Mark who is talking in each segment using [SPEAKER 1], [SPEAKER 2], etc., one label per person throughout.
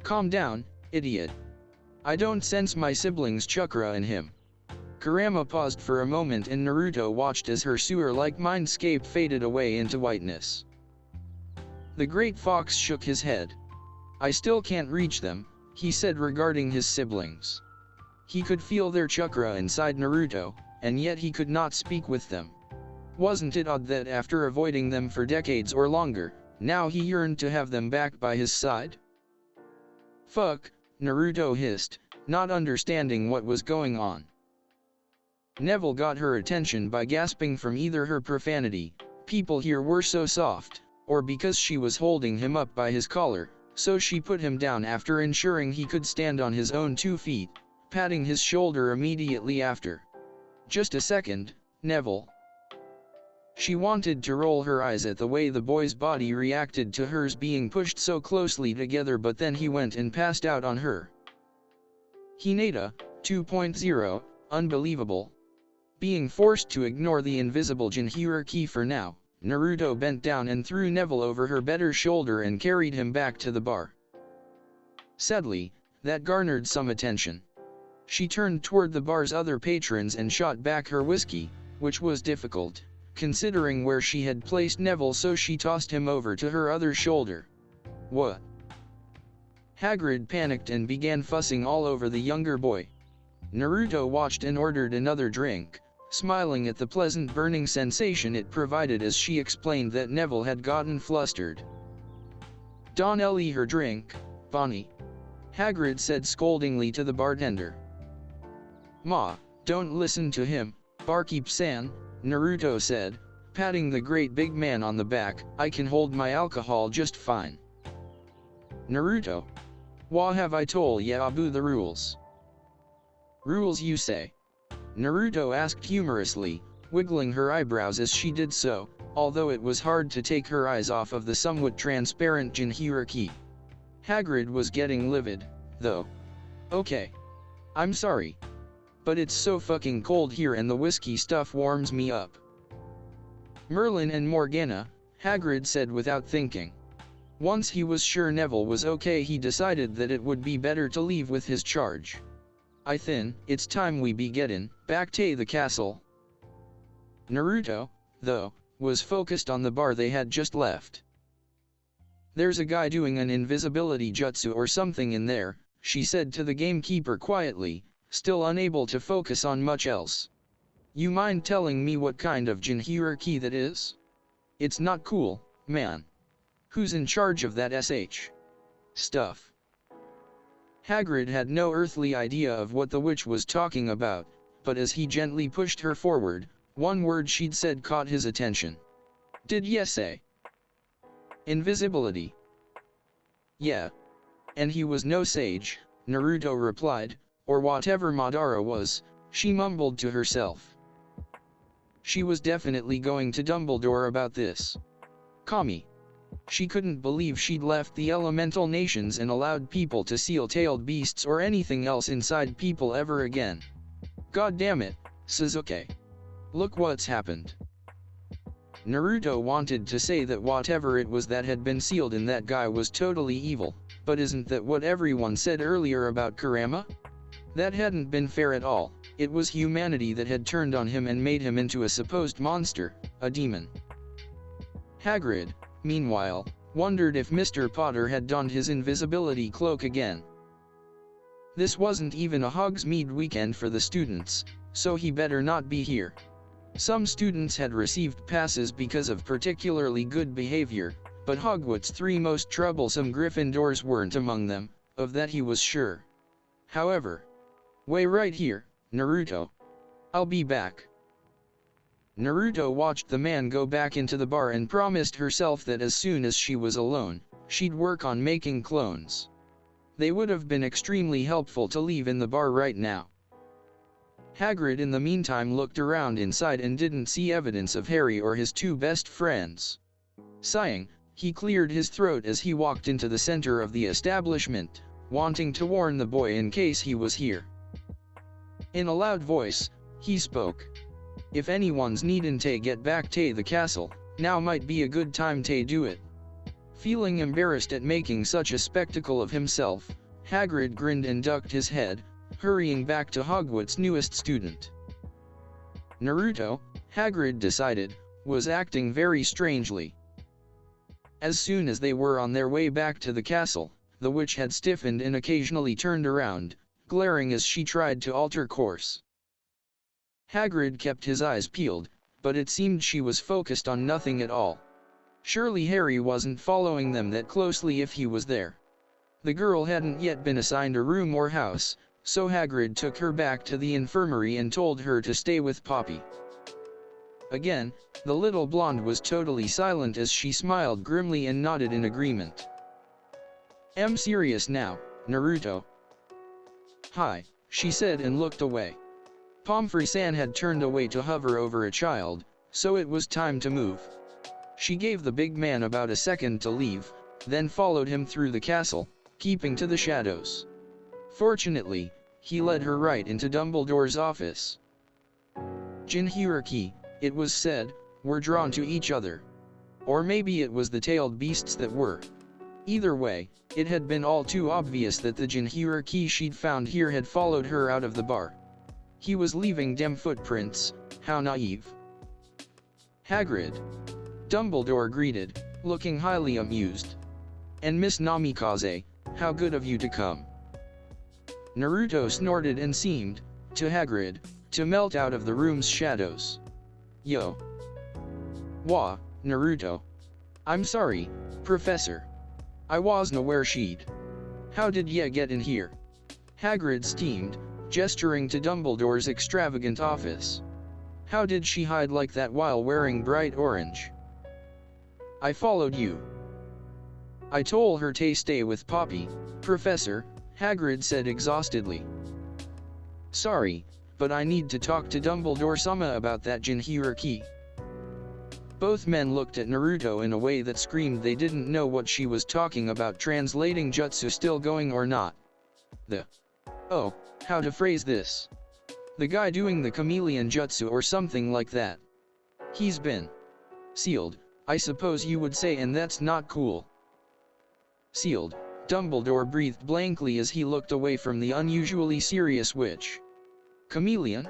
[SPEAKER 1] Calm down, idiot. I don't sense my sibling's chakra in him. Kurama paused for a moment and Naruto watched as her sewer-like mindscape faded away into whiteness. The Great Fox shook his head. I still can't reach them, he said regarding his siblings. He could feel their chakra inside Naruto, and yet he could not speak with them. Wasn't it odd that after avoiding them for decades or longer, now he yearned to have them back by his side? Fuck, Naruto hissed, not understanding what was going on. Neville got her attention by gasping from either her profanity, people here were so soft, or because she was holding him up by his collar, so she put him down after ensuring he could stand on his own 2 feet, patting his shoulder immediately after. Just a second, Neville. She wanted to roll her eyes at the way the boy's body reacted to hers being pushed so closely together, but then he went and passed out on her. Hinata 2.0, unbelievable. Being forced to ignore the invisible Jinhuriki for now, Naruto bent down and threw Neville over her better shoulder and carried him back to the bar. Sadly, that garnered some attention. She turned toward the bar's other patrons and shot back her whiskey, which was difficult, considering where she had placed Neville, so she tossed him over to her other shoulder. What? Hagrid panicked and began fussing all over the younger boy. Naruto watched and ordered another drink, smiling at the pleasant burning sensation it provided as she explained that Neville had gotten flustered. Don Ellie her drink, Bonnie. Hagrid said scoldingly to the bartender. Ma, don't listen to him, Barkeep-san, Naruto said, patting the great big man on the back. I can hold my alcohol just fine. Naruto. Wha have I told ya abu the rules? Rules you say? Naruto asked humorously, wiggling her eyebrows as she did so, although it was hard to take her eyes off of the somewhat transparent Jinhuriki. Hagrid was getting livid, though. Okay. I'm sorry. But it's so fucking cold here and the whiskey stuff warms me up. Merlin and Morgana, Hagrid said without thinking. Once he was sure Neville was okay, he decided that it would be better to leave with his charge. I thin, it's time we be gettin' back to the castle. Naruto, though, was focused on the bar they had just left. There's a guy doing an invisibility jutsu or something in there, she said to the gamekeeper quietly, still unable to focus on much else. You mind telling me what kind of Jinhuriki that is? It's not cool, man. Who's in charge of that stuff? Hagrid had no earthly idea of what the witch was talking about, but as he gently pushed her forward, one word she'd said caught his attention. Did ye say? Invisibility. Yeah. And he was no sage, Naruto replied, or whatever Madara was, she mumbled to herself. She was definitely going to Dumbledore about this. Kami. She couldn't believe she'd left the elemental nations and allowed people to seal-tailed beasts or anything else inside people ever again. God damn it, Sasuke. Look what's happened. Naruto wanted to say that whatever it was that had been sealed in that guy was totally evil, but isn't that what everyone said earlier about Kurama? That hadn't been fair at all. It was humanity that had turned on him and made him into a supposed monster, a demon. Hagrid, meanwhile, wondered if Mr. Potter had donned his invisibility cloak again. This wasn't even a Hogsmeade weekend for the students, so he better not be here. Some students had received passes because of particularly good behavior, but Hogwarts' 3 most troublesome Gryffindors weren't among them, of that he was sure. However, wait right here, Naruto. I'll be back. Naruto watched the man go back into the bar and promised herself that as soon as she was alone, she'd work on making clones. They would have been extremely helpful to leave in the bar right now. Hagrid in the meantime looked around inside and didn't see evidence of Harry or his 2 best friends. Sighing, he cleared his throat as he walked into the center of the establishment, wanting to warn the boy in case he was here. In a loud voice, he spoke. If anyone's needin' to get back to the castle, now might be a good time to do it. Feeling embarrassed at making such a spectacle of himself, Hagrid grinned and ducked his head, hurrying back to Hogwarts' newest student. Naruto, Hagrid decided, was acting very strangely. As soon as they were on their way back to the castle, the witch had stiffened and occasionally turned around, glaring as she tried to alter course. Hagrid kept his eyes peeled, but it seemed she was focused on nothing at all. Surely Harry wasn't following them that closely if he was there. The girl hadn't yet been assigned a room or house, so Hagrid took her back to the infirmary and told her to stay with Poppy. Again, the little blonde was totally silent as she smiled grimly and nodded in agreement. "I'm serious now, Naruto." "Hi," she said and looked away. Pomfrey-san had turned away to hover over a child, so it was time to move. She gave the big man about a second to leave, then followed him through the castle, keeping to the shadows. Fortunately, he led her right into Dumbledore's office. Jinhuriki, it was said, were drawn to each other. Or maybe it was the tailed beasts that were. Either way, it had been all too obvious that the Jinhuriki she'd found here had followed her out of the bar. He was leaving dem footprints, how naive. "Hagrid," Dumbledore greeted, looking highly amused. "And Miss Namikaze, how good of you to come." Naruto snorted and seemed, to Hagrid, to melt out of the room's shadows. "Yo. Wah, Naruto. I'm sorry, Professor. I wasn't aware she'd. How did ya get in here?" Hagrid steamed, gesturing to Dumbledore's extravagant office. "How did she hide like that while wearing bright orange?" "I followed you. I told her to stay with Poppy, Professor," Hagrid said exhaustedly. "Sorry, but I need to talk to Dumbledore-sama about that Jinhuriki." Both men looked at Naruto in a way that screamed they didn't know what she was talking about, translating jutsu still going or not. Oh, how to phrase this? The guy doing the chameleon jutsu or something like that. He's been sealed, I suppose you would say, and that's not cool. Sealed, Dumbledore breathed blankly as he looked away from the unusually serious witch. Chameleon?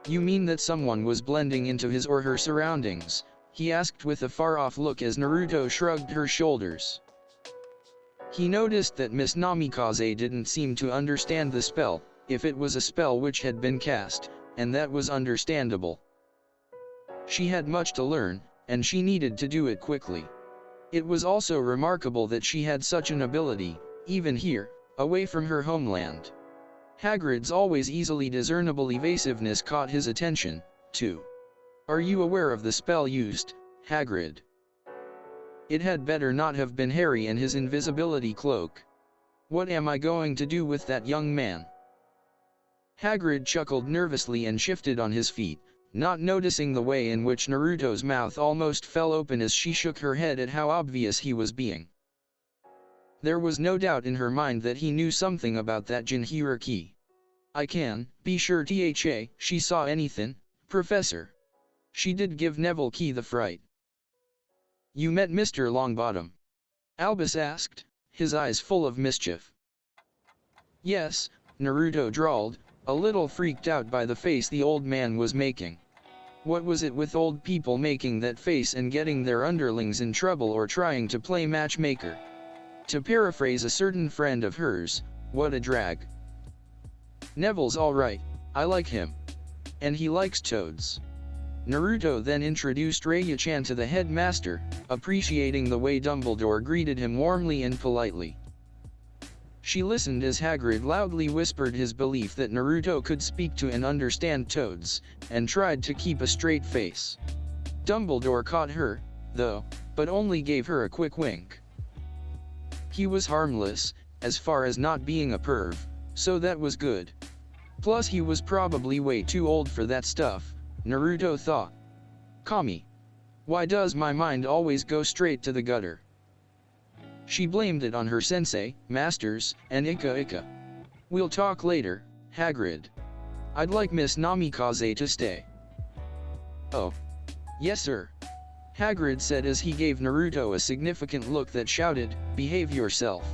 [SPEAKER 1] You mean that someone was blending into his or her surroundings? He asked with a far-off look as Naruto shrugged her shoulders. He noticed that Miss Namikaze didn't seem to understand the spell, if it was a spell which had been cast, and that was understandable. She had much to learn, and she needed to do it quickly. It was also remarkable that she had such an ability, even here, away from her homeland. Hagrid's always easily discernible evasiveness caught his attention, too. "Are you aware of the spell used, Hagrid?" It had better not have been Harry and his invisibility cloak. "What am I going to do with that young man?" Hagrid chuckled nervously and shifted on his feet, not noticing the way in which Naruto's mouth almost fell open as she shook her head at how obvious he was being. There was no doubt in her mind that he knew something about that Jinhuriki. "I can be sure she saw anything, Professor." She did give Neville Key the fright. "You met Mr. Longbottom?" Albus asked, his eyes full of mischief. "Yes," Naruto drawled, a little freaked out by the face the old man was making. What was it with old people making that face and getting their underlings in trouble or trying to play matchmaker? To paraphrase a certain friend of hers, what a drag. "Neville's alright, I like him. And he likes toads." Naruto then introduced Raya-chan to the headmaster, appreciating the way Dumbledore greeted him warmly and politely. She listened as Hagrid loudly whispered his belief that Naruto could speak to and understand toads, and tried to keep a straight face. Dumbledore caught her, though, but only gave her a quick wink. He was harmless, as far as not being a perv, so that was good. Plus he was probably way too old for that stuff, Naruto thought. Kami. Why does my mind always go straight to the gutter? She blamed it on her sensei, masters, and Ika. "We'll talk later, Hagrid. I'd like Miss Namikaze to stay." "Oh. Yes sir." Hagrid said as he gave Naruto a significant look that shouted, "Behave yourself."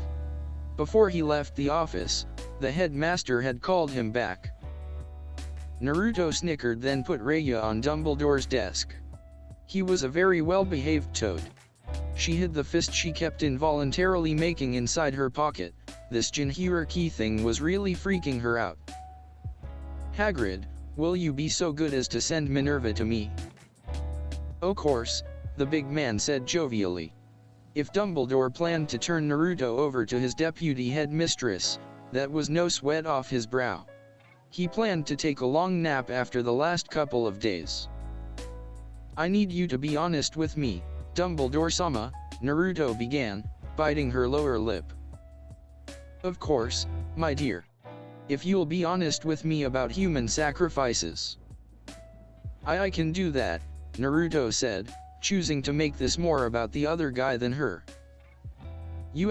[SPEAKER 1] Before he left the office, the headmaster had called him back. Naruto snickered, then put Raya on Dumbledore's desk. He was a very well-behaved toad. She hid the fist she kept involuntarily making inside her pocket. This Jinhuriki thing was really freaking her out. "Hagrid, will you be so good as to send Minerva to me?" "Of course," the big man said jovially. If Dumbledore planned to turn Naruto over to his deputy headmistress, that was no sweat off his brow. He planned to take a long nap after the last couple of days. "I need you to be honest with me, Dumbledore-sama," Naruto began, biting her lower lip. "Of course, my dear. If you'll be honest with me about human sacrifices." I can do that," Naruto said, choosing to make this more about the other guy than her. You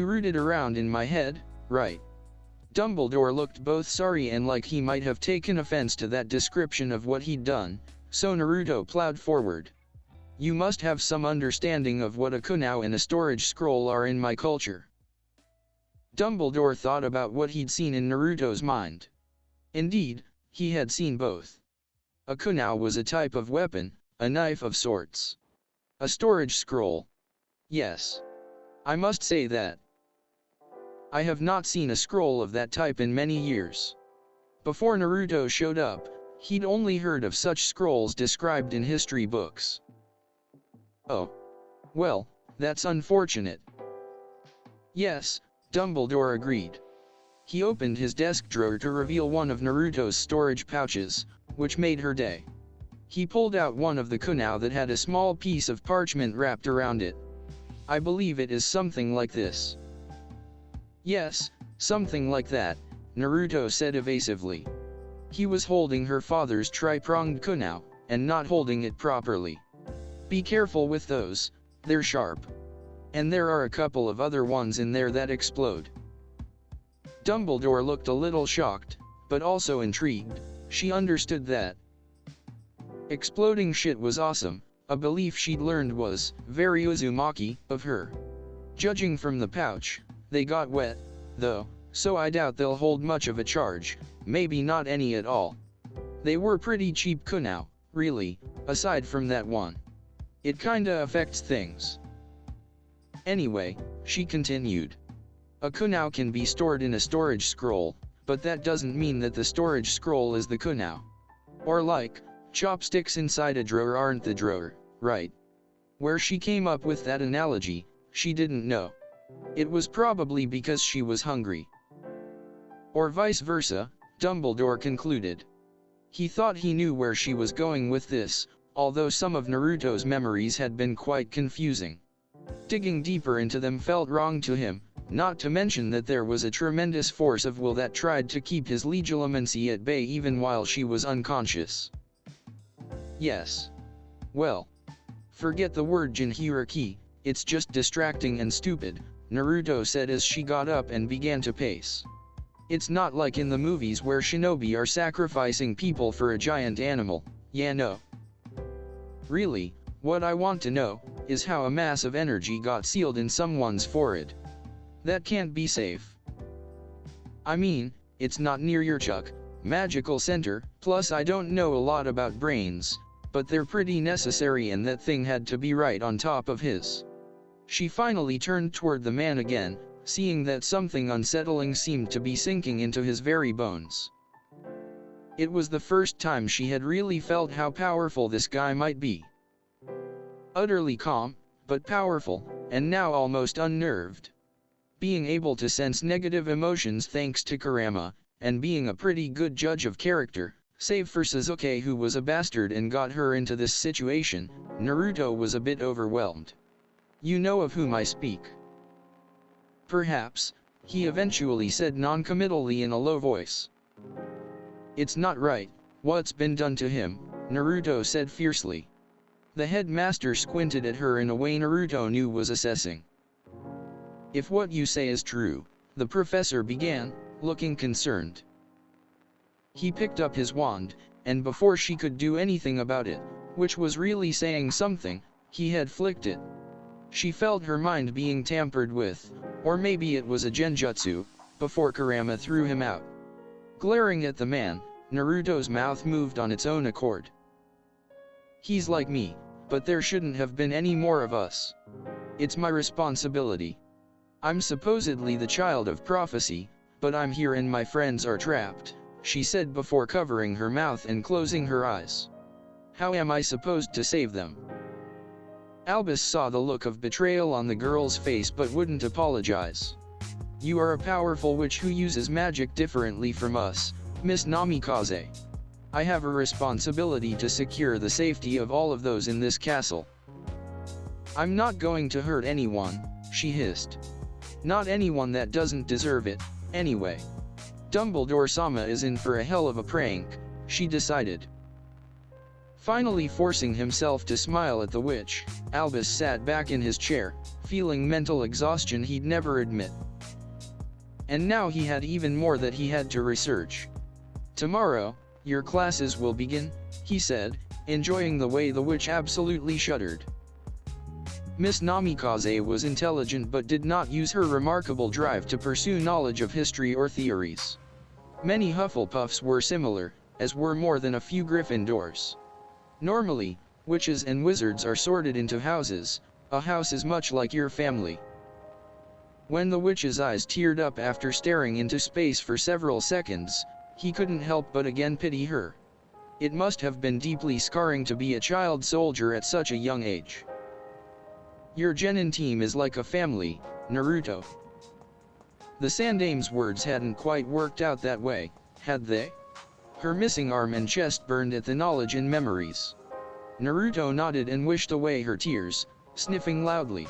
[SPEAKER 1] rooted around in my head, right?" Dumbledore looked both sorry and like he might have taken offense to that description of what he'd done, so Naruto plowed forward. "You must have some understanding of what a kunai and a storage scroll are in my culture." Dumbledore thought about what he'd seen in Naruto's mind. Indeed, he had seen both. A kunai was a type of weapon, a knife of sorts. A storage scroll. Yes. I must say that I have not seen a scroll of that type in many years. Before Naruto showed up, he'd only heard of such scrolls described in history books. "Oh. Well, that's unfortunate." "Yes," Dumbledore agreed. He opened his desk drawer to reveal one of Naruto's storage pouches, which made her day. He pulled out one of the kunai that had a small piece of parchment wrapped around it. "I believe it is something like this." "Yes, something like that," Naruto said evasively. He was holding her father's tri-pronged kunai, and not holding it properly. "Be careful with those, they're sharp. And there are a couple of other ones in there that explode." Dumbledore looked a little shocked, but also intrigued. She understood that exploding shit was awesome, a belief she'd learned was very Uzumaki of her. Judging from the pouch, they got wet, though, so I doubt they'll hold much of a charge, maybe not any at all. They were pretty cheap kunai, really, aside from that one. It kinda affects things. Anyway, she continued. A kunai can be stored in a storage scroll, but that doesn't mean that the storage scroll is the kunai. Or like, chopsticks inside a drawer aren't the drawer, right? Where she came up with that analogy, she didn't know. It was probably because she was hungry. Or vice versa, Dumbledore concluded. He thought he knew where she was going with this, although some of Naruto's memories had been quite confusing. Digging deeper into them felt wrong to him, not to mention that there was a tremendous force of will that tried to keep his legilimency at bay even while she was unconscious. "Yes. Well. Forget the word Jinhuriki, it's just distracting and stupid," Naruto said as she got up and began to pace. "It's not like in the movies where shinobi are sacrificing people for a giant animal, yeah no. Really, what I want to know, is how a mass of energy got sealed in someone's forehead. That can't be safe. I mean, it's not near your magical center, plus I don't know a lot about brains, but they're pretty necessary and that thing had to be right on top of his." She finally turned toward the man again, seeing that something unsettling seemed to be sinking into his very bones. It was the first time she had really felt how powerful this guy might be. Utterly calm, but powerful, and now almost unnerved. Being able to sense negative emotions thanks to Kurama, and being a pretty good judge of character, save for Sasuke who was a bastard and got her into this situation, Naruto was a bit overwhelmed. "You know of whom I speak." "Perhaps," he eventually said non-committally in a low voice. "It's not right, what's been done to him," Naruto said fiercely. The headmaster squinted at her in a way Naruto knew was assessing. "If what you say is true," the professor began, looking concerned. He picked up his wand, and before she could do anything about it, which was really saying something. He had flicked it. She felt her mind being tampered with, or maybe it was a genjutsu, before Kurama threw him out. Glaring at the man, Naruto's mouth moved on its own accord. He's like me, but there shouldn't have been any more of us. It's my responsibility. I'm supposedly the child of prophecy, but I'm here and my friends are trapped, she said before covering her mouth and closing her eyes. How am I supposed to save them? Albus saw the look of betrayal on the girl's face but wouldn't apologize. You are a powerful witch who uses magic differently from us, Miss Namikaze. I have a responsibility to secure the safety of all of those in this castle. I'm not going to hurt anyone, she hissed. Not anyone that doesn't deserve it, anyway. Dumbledore-sama is in for a hell of a prank, she decided. Finally forcing himself to smile at the witch, Albus sat back in his chair, feeling mental exhaustion he'd never admit. And now he had even more that he had to research. Tomorrow, your classes will begin, he said, enjoying the way the witch absolutely shuddered. Miss Namikaze was intelligent but did not use her remarkable drive to pursue knowledge of history or theories. Many Hufflepuffs were similar, as were more than a few Gryffindors. Normally, witches and wizards are sorted into houses. A house is much like your family. When the witch's eyes teared up after staring into space for several seconds, he couldn't help but again pity her. It must have been deeply scarring to be a child soldier at such a young age. Your genin team is like a family, Naruto. The Sandame's words hadn't quite worked out that way, had they? Her missing arm and chest burned at the knowledge and memories. Naruto nodded and wished away her tears, sniffing loudly.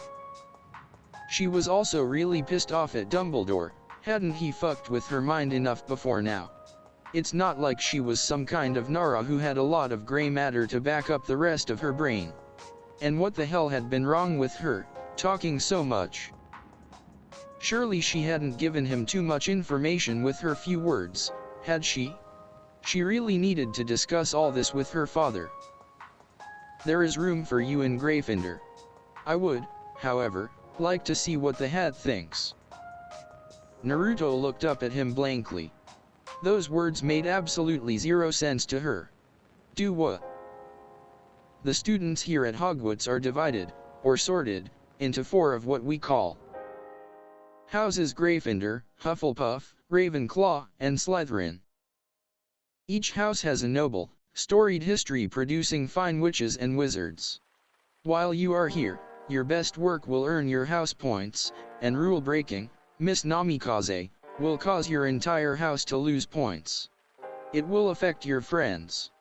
[SPEAKER 1] She was also really pissed off at Dumbledore. Hadn't he fucked with her mind enough before now? It's not like she was some kind of Nara who had a lot of gray matter to back up the rest of her brain. And what the hell had been wrong with her, talking so much? Surely she hadn't given him too much information with her few words, had she? She really needed to discuss all this with her father. There is room for you in Gryffindor. I would, however, like to see what the hat thinks. Naruto looked up at him blankly. Those words made absolutely zero sense to her. Do what? The students here at Hogwarts are divided, or sorted, into 4 of what we call houses: Gryffindor, Hufflepuff, Ravenclaw, and Slytherin. Each house has a noble, storied history producing fine witches and wizards. While you are here, your best work will earn your house points, and rule breaking, Miss Namikaze, will cause your entire house to lose points. It will affect your friends.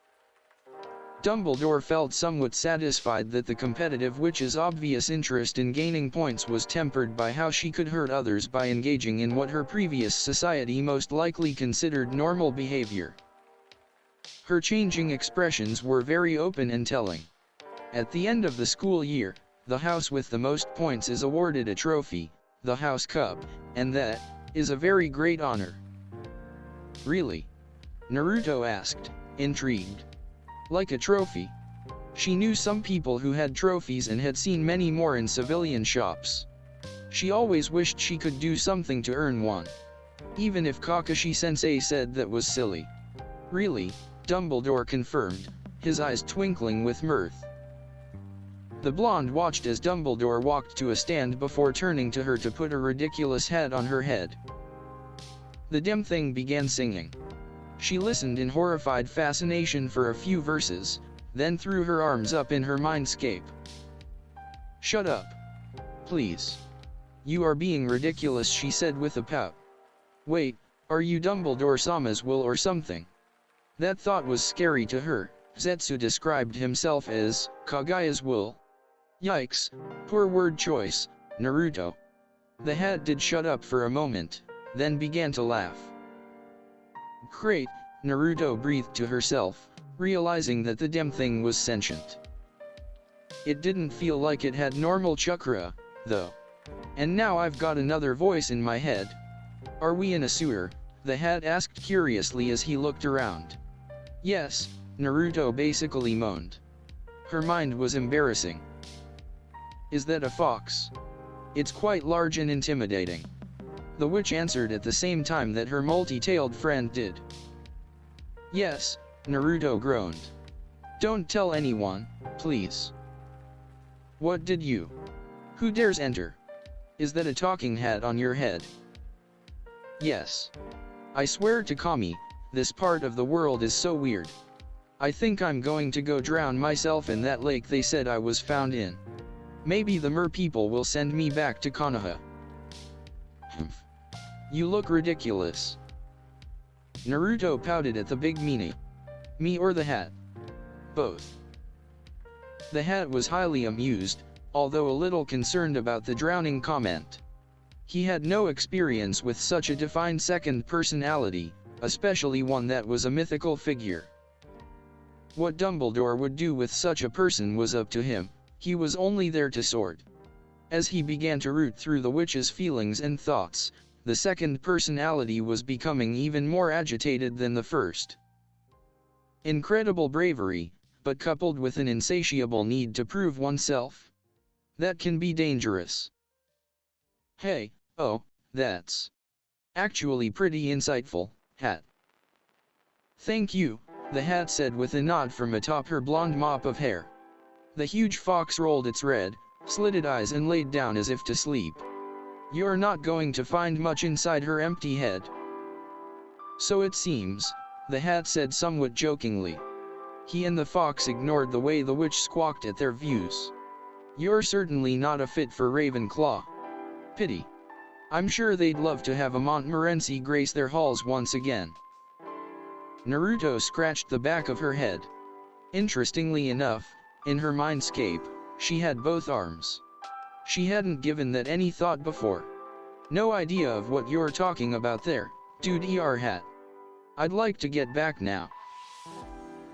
[SPEAKER 1] Dumbledore felt somewhat satisfied that the competitive witch's obvious interest in gaining points was tempered by how she could hurt others by engaging in what her previous society most likely considered normal behavior. Her changing expressions were very open and telling. At the end of the school year, the house with the most points is awarded a trophy, the House Cup, and that is a very great honor. Really? Naruto asked, intrigued. Like a trophy? She knew some people who had trophies and had seen many more in civilian shops. She always wished she could do something to earn one. Even if Kakashi-sensei said that was silly. Really? Dumbledore confirmed, his eyes twinkling with mirth. The blonde watched as Dumbledore walked to a stand before turning to her to put a ridiculous hat on her head. The dim thing began singing. She listened in horrified fascination for a few verses, then threw her arms up in her mindscape. Shut up. Please. You are being ridiculous, she said with a pout. Wait, are you Dumbledore-sama's will or something? That thought was scary to her. Zetsu described himself as Kagaya's will. Yikes, poor word choice, Naruto. The hat did shut up for a moment, then began to laugh. Great, Naruto breathed to herself, realizing that the dim thing was sentient. It didn't feel like it had normal chakra, though. And now I've got another voice in my head. Are we in a sewer? The hat asked curiously as he looked around. Yes, Naruto basically moaned. Her mind was embarrassing. Is that a fox? It's quite large and intimidating. The witch answered at the same time that her multi-tailed friend did. Yes, Naruto groaned. Don't tell anyone, please. What did you? Who dares enter? Is that a talking hat on your head? Yes. I swear to Kami, this part of the world is so weird. I think I'm going to go drown myself in that lake they said I was found in. Maybe the mer people will send me back to Konoha. Humph. You look ridiculous. Naruto pouted at the big meanie. Me or the hat? Both. The hat was highly amused, although a little concerned about the drowning comment. He had no experience with such a defined second personality, especially one that was a mythical figure. What Dumbledore would do with such a person was up to him, he was only there to sort. As he began to root through the witch's feelings and thoughts, the second personality was becoming even more agitated than the first. Incredible bravery, but coupled with an insatiable need to prove oneself. That can be dangerous. Hey, oh, that's actually pretty insightful, Hat. Thank you, the hat said with a nod from atop her blonde mop of hair. The huge fox rolled its red, slitted eyes and laid down as if to sleep. You're not going to find much inside her empty head. So it seems, the hat said somewhat jokingly. He and the fox ignored the way the witch squawked at their views. You're certainly not a fit for Ravenclaw. Pity. I'm sure they'd love to have a Montmorency grace their halls once again. Naruto scratched the back of her head. Interestingly enough, in her mindscape, she had both arms. She hadn't given that any thought before. No idea of what you're talking about there, dude. Hat. I'd like to get back now.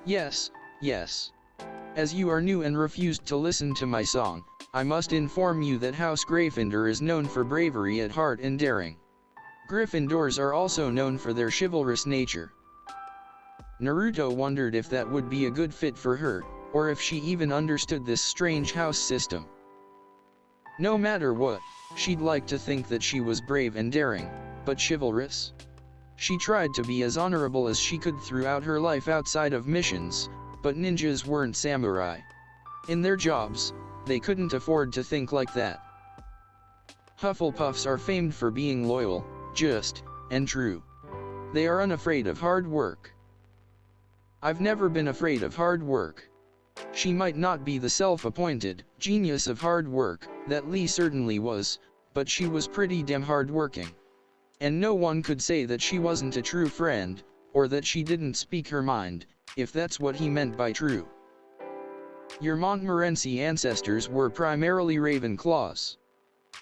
[SPEAKER 1] Yes, yes. As you are new and refused to listen to my song, I must inform you that House Gryffindor is known for bravery at heart and daring. Gryffindors are also known for their chivalrous nature. Naruto wondered if that would be a good fit for her, or if she even understood this strange house system. No matter what, she'd like to think that she was brave and daring, but chivalrous? She tried to be as honorable as she could throughout her life outside of missions, but ninjas weren't samurai. In their jobs, they couldn't afford to think like that. Hufflepuffs are famed for being loyal, just, and true. They are unafraid of hard work. I've never been afraid of hard work. She might not be the self-appointed genius of hard work that Lee certainly was, but she was pretty damn hardworking. And no one could say that she wasn't a true friend, or that she didn't speak her mind, if that's what he meant by true. Your Montmorency ancestors were primarily Ravenclaws.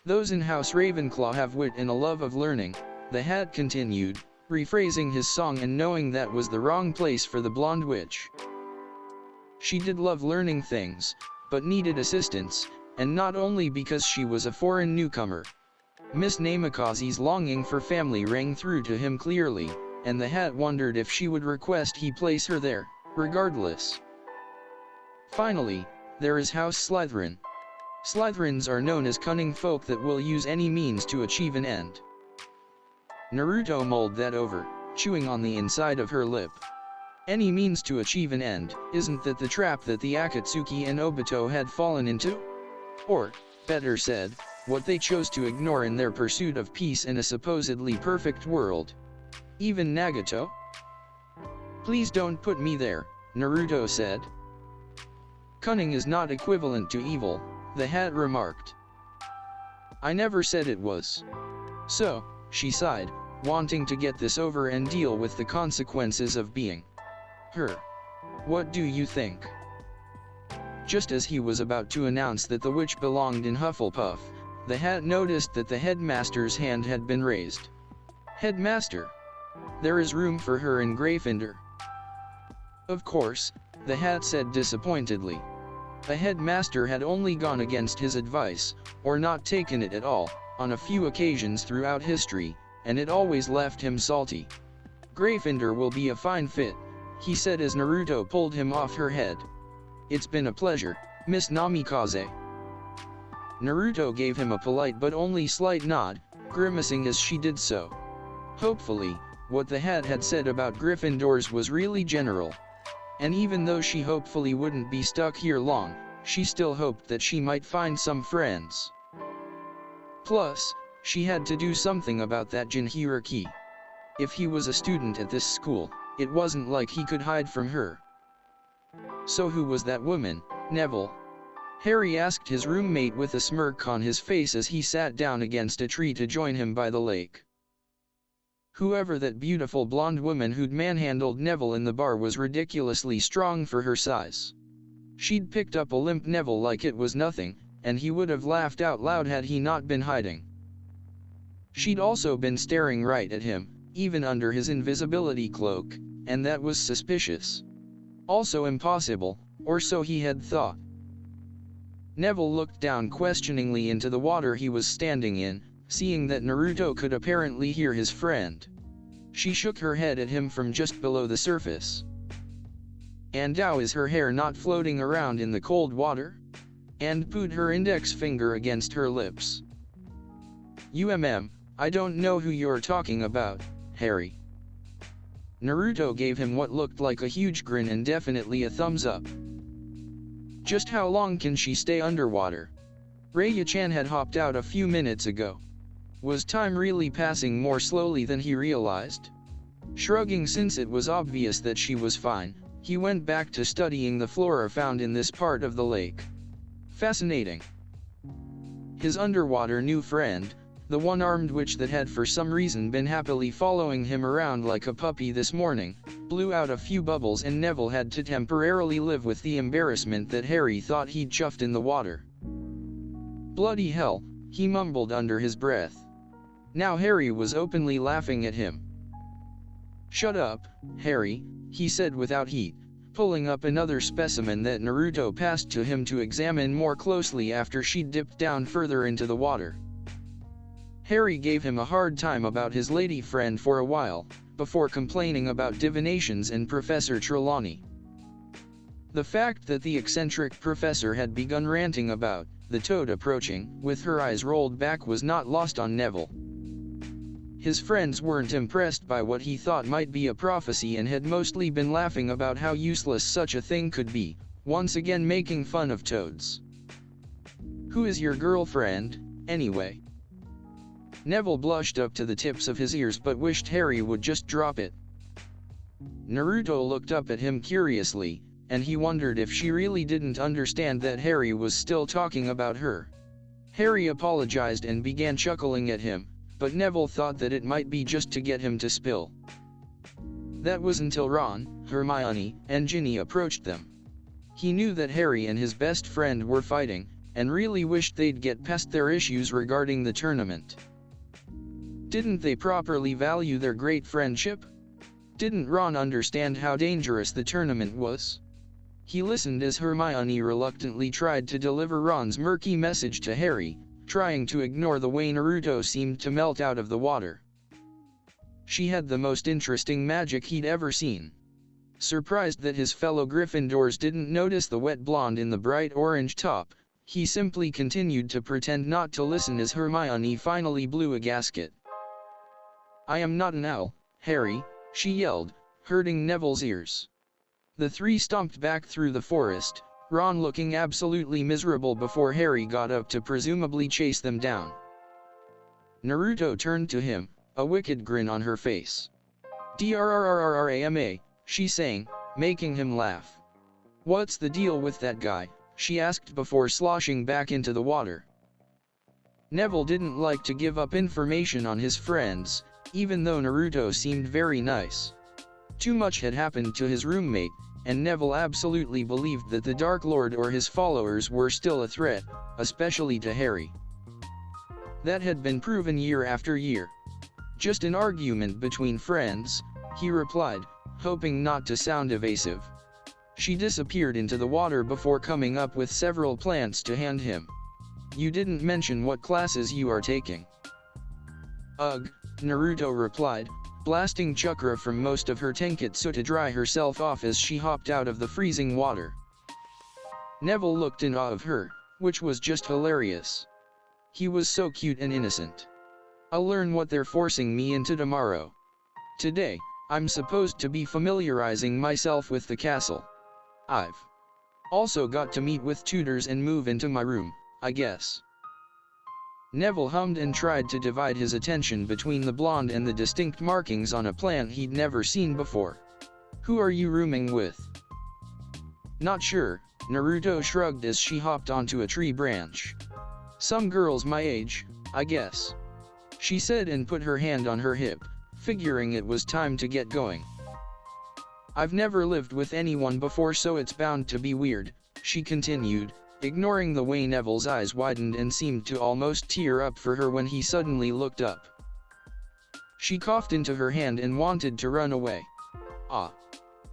[SPEAKER 1] Those in House Ravenclaw have wit and a love of learning, the hat continued, rephrasing his song and knowing that was the wrong place for the blonde witch. She did love learning things, but needed assistance, and not only because she was a foreign newcomer. Miss Namikaze's longing for family rang through to him clearly, and the hat wondered if she would request he place her there, regardless. Finally, there is House Slytherin. Slytherins are known as cunning folk that will use any means to achieve an end. Naruto mulled that over, chewing on the inside of her lip. Any means to achieve an end, isn't that the trap that the Akatsuki and Obito had fallen into? Or, better said, what they chose to ignore in their pursuit of peace in a supposedly perfect world. Even Nagato? Please don't put me there, Naruto said. Cunning is not equivalent to evil, the hat remarked. I never said it was. So, she sighed, wanting to get this over and deal with the consequences of being her. What do you think? Just as he was about to announce that the witch belonged in Hufflepuff, the hat noticed that the headmaster's hand had been raised. Headmaster! There is room for her in Gryffindor. Of course, the hat said disappointedly. The headmaster had only gone against his advice, or not taken it at all, on a few occasions throughout history, and it always left him salty. Gryffindor will be a fine fit, he said as Naruto pulled him off her head. It's been a pleasure, Miss Namikaze. Naruto gave him a polite but only slight nod, grimacing as she did so. Hopefully, what the hat had said about Gryffindors was really general. And even though she hopefully wouldn't be stuck here long, she still hoped that she might find some friends. Plus, she had to do something about that Jinhira. If he was a student at this school, it wasn't like he could hide from her. So who was that woman, Neville? Harry asked his roommate with a smirk on his face as he sat down against a tree to join him by the lake. Whoever that beautiful blonde woman who'd manhandled Neville in the bar was ridiculously strong for her size. She'd picked up a limp Neville like it was nothing, and he would have laughed out loud had he not been hiding. She'd also been staring right at him, even under his invisibility cloak, and that was suspicious. Also impossible, or so he had thought. Neville looked down questioningly into the water he was standing in, seeing that Naruto could apparently hear his friend. She shook her head at him from just below the surface. And how is her hair not floating around in the cold water? And put her index finger against her lips. I don't know who you're talking about, Harry. Naruto gave him what looked like a huge grin and definitely a thumbs up. Just how long can she stay underwater? Raya-chan had hopped out a few minutes ago. Was time really passing more slowly than he realized? Shrugging since it was obvious that she was fine, he went back to studying the flora found in this part of the lake. Fascinating. His underwater new friend, the one-armed witch that had for some reason been happily following him around like a puppy this morning, blew out a few bubbles and Neville had to temporarily live with the embarrassment that Harry thought he'd chuffed in the water. Bloody hell, he mumbled under his breath. Now Harry was openly laughing at him. Shut up, Harry, he said without heat, pulling up another specimen that Naruto passed to him to examine more closely after she'd dipped down further into the water. Harry gave him a hard time about his lady friend for a while, before complaining about divinations and Professor Trelawney. The fact that the eccentric professor had begun ranting about the toad approaching, with her eyes rolled back, was not lost on Neville. His friends weren't impressed by what he thought might be a prophecy and had mostly been laughing about how useless such a thing could be, once again making fun of toads. Who is your girlfriend, anyway? Neville blushed up to the tips of his ears but wished Harry would just drop it. Naruto looked up at him curiously, and he wondered if she really didn't understand that Harry was still talking about her. Harry apologized and began chuckling at him, but Neville thought that it might be just to get him to spill. That was until Ron, Hermione, and Ginny approached them. He knew that Harry and his best friend were fighting, and really wished they'd get past their issues regarding the tournament. Didn't they properly value their great friendship? Didn't Ron understand how dangerous the tournament was? He listened as Hermione reluctantly tried to deliver Ron's murky message to Harry, trying to ignore the way Naruto seemed to melt out of the water. She had the most interesting magic he'd ever seen. Surprised that his fellow Gryffindors didn't notice the wet blonde in the bright orange top, he simply continued to pretend not to listen as Hermione finally blew a gasket. I am not an owl, Harry, she yelled, hurting Neville's ears. The three stomped back through the forest, Ron looking absolutely miserable before Harry got up to presumably chase them down. Naruto turned to him, a wicked grin on her face. Drrrrrrama, she sang, making him laugh. What's the deal with that guy? She asked before sloshing back into the water. Neville didn't like to give up information on his friends, even though Naruto seemed very nice. Too much had happened to his roommate, and Neville absolutely believed that the Dark Lord or his followers were still a threat, especially to Harry. That had been proven year after year. Just an argument between friends, he replied, hoping not to sound evasive. She disappeared into the water before coming up with several plants to hand him. You didn't mention what classes you are taking. Ugh, Naruto replied, blasting chakra from most of her tenketsu to dry herself off as she hopped out of the freezing water. Neville looked in awe of her, which was just hilarious. He was so cute and innocent. I'll learn what they're forcing me into tomorrow. Today, I'm supposed to be familiarizing myself with the castle. I've also got to meet with tutors and move into my room, I guess. Neville hummed and tried to divide his attention between the blonde and the distinct markings on a plant he'd never seen before. Who are you rooming with? Not sure, Naruto shrugged as she hopped onto a tree branch. Some girls my age, I guess. She said and put her hand on her hip, figuring it was time to get going. I've never lived with anyone before, so it's bound to be weird, she continued, ignoring the way Neville's eyes widened and seemed to almost tear up for her when he suddenly looked up. She coughed into her hand and wanted to run away.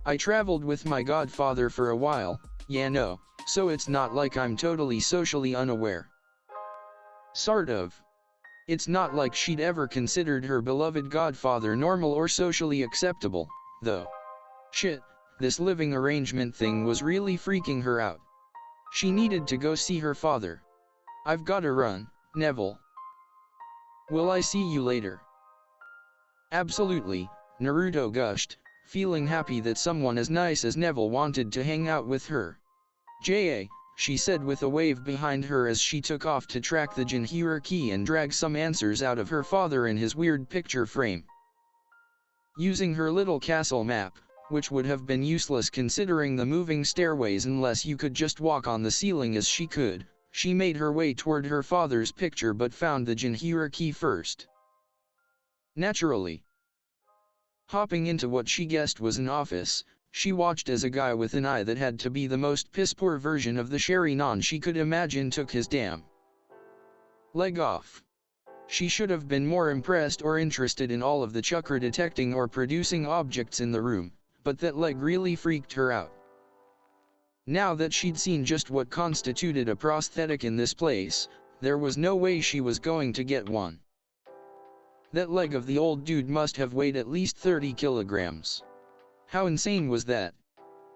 [SPEAKER 1] I traveled with my godfather for a while, yeah no, so it's not like I'm totally socially unaware. Sort of. It's not like she'd ever considered her beloved godfather normal or socially acceptable, though. Shit, this living arrangement thing was really freaking her out. She needed to go see her father. I've gotta run, Neville. Will I see you later? Absolutely, Naruto gushed, feeling happy that someone as nice as Neville wanted to hang out with her. J.A., she said with a wave behind her as she took off to track the Jinhira key and drag some answers out of her father in his weird picture frame. Using her little castle map, which would have been useless considering the moving stairways unless you could just walk on the ceiling as she could, she made her way toward her father's picture but found the Jinhira key first. Naturally. Hopping into what she guessed was an office, she watched as a guy with an eye that had to be the most piss-poor version of the Sharingan she could imagine took his damn leg off. She should have been more impressed or interested in all of the chakra detecting or producing objects in the room, but that leg really freaked her out. Now that she'd seen just what constituted a prosthetic in this place, there was no way she was going to get one. That leg of the old dude must have weighed at least 30 kilograms. How insane was that?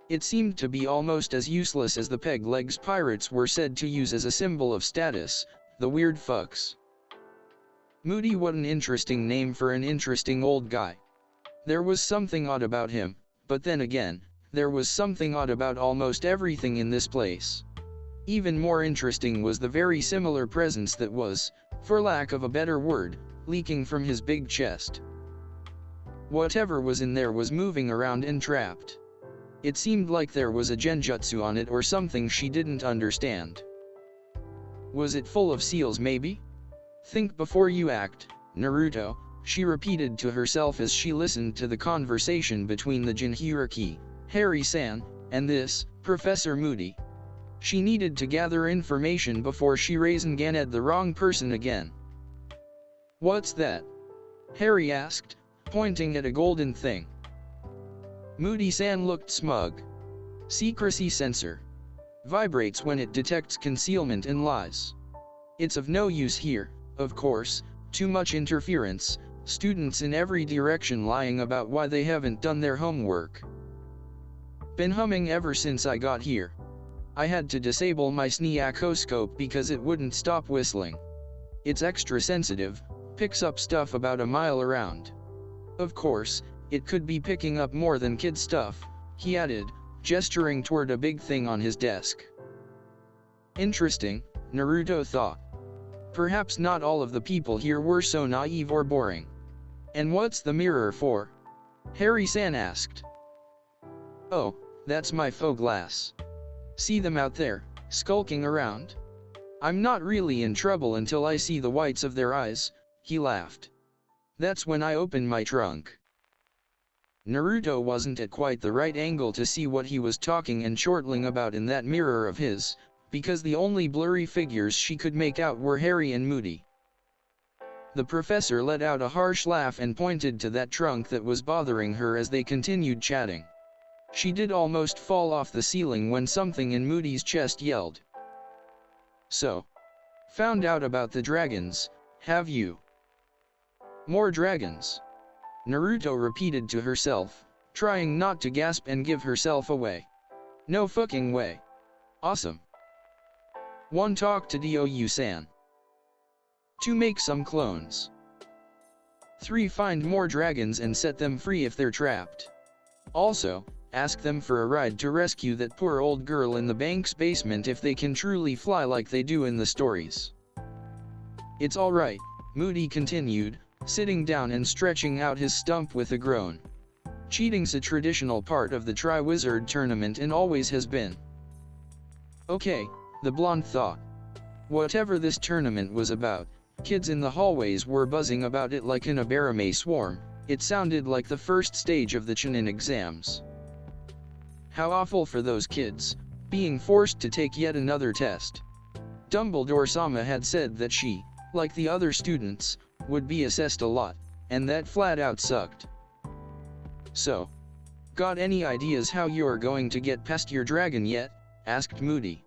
[SPEAKER 1] It seemed to be almost as useless as the peg legs pirates were said to use as a symbol of status, the weird fucks. Moody, what an interesting name for an interesting old guy. There was something odd about him, but then again, there was something odd about almost everything in this place. Even more interesting was the very similar presence that was, for lack of a better word, leaking from his big chest. Whatever was in there was moving around and trapped. It seemed like there was a genjutsu on it or something she didn't understand. Was it full of seals maybe? Think before you act, Naruto, she repeated to herself as she listened to the conversation between the Jinhira, Harry-san, and this, Professor Moody. She needed to gather information before she Rasenganed the wrong person again. What's that? Harry asked, pointing at a golden thing. Moody-san looked smug. Secrecy sensor. Vibrates when it detects concealment and lies. It's of no use here, of course, too much interference, students in every direction lying about why they haven't done their homework. Been humming ever since I got here. I had to disable my sneakoscope because it wouldn't stop whistling. It's extra sensitive, picks up stuff about a mile around. Of course, it could be picking up more than kid stuff, he added, gesturing toward a big thing on his desk. Interesting, Naruto thought. Perhaps not all of the people here were so naive or boring. And what's the mirror for? Harry-san asked. Oh, that's my faux glass. See them out there, skulking around? I'm not really in trouble until I see the whites of their eyes, he laughed. That's when I open my trunk. Naruto wasn't at quite the right angle to see what he was talking and chortling about in that mirror of his, because the only blurry figures she could make out were Harry and Moody. The professor let out a harsh laugh and pointed to that trunk that was bothering her as they continued chatting. She did almost fall off the ceiling when something in Moody's chest yelled. So, found out about the dragons, have you? More dragons? Naruto repeated to herself, trying not to gasp and give herself away. No fucking way. Awesome. 1. Talk to Dou-san. 2. Make some clones. 3. Find more dragons and set them free if they're trapped. Also, ask them for a ride to rescue that poor old girl in the bank's basement if they can truly fly like they do in the stories. It's alright, Moody continued, sitting down and stretching out his stump with a groan. Cheating's a traditional part of the Tri-Wizard tournament and always has been. Okay, the blonde thought. Whatever this tournament was about, kids in the hallways were buzzing about it like in a Barame swarm. It sounded like the first stage of the Chunin exams. How awful for those kids, being forced to take yet another test. Dumbledore-sama had said that she, like the other students, would be assessed a lot, and that flat out sucked. So, got any ideas how you're going to get past your dragon yet? Asked Moody.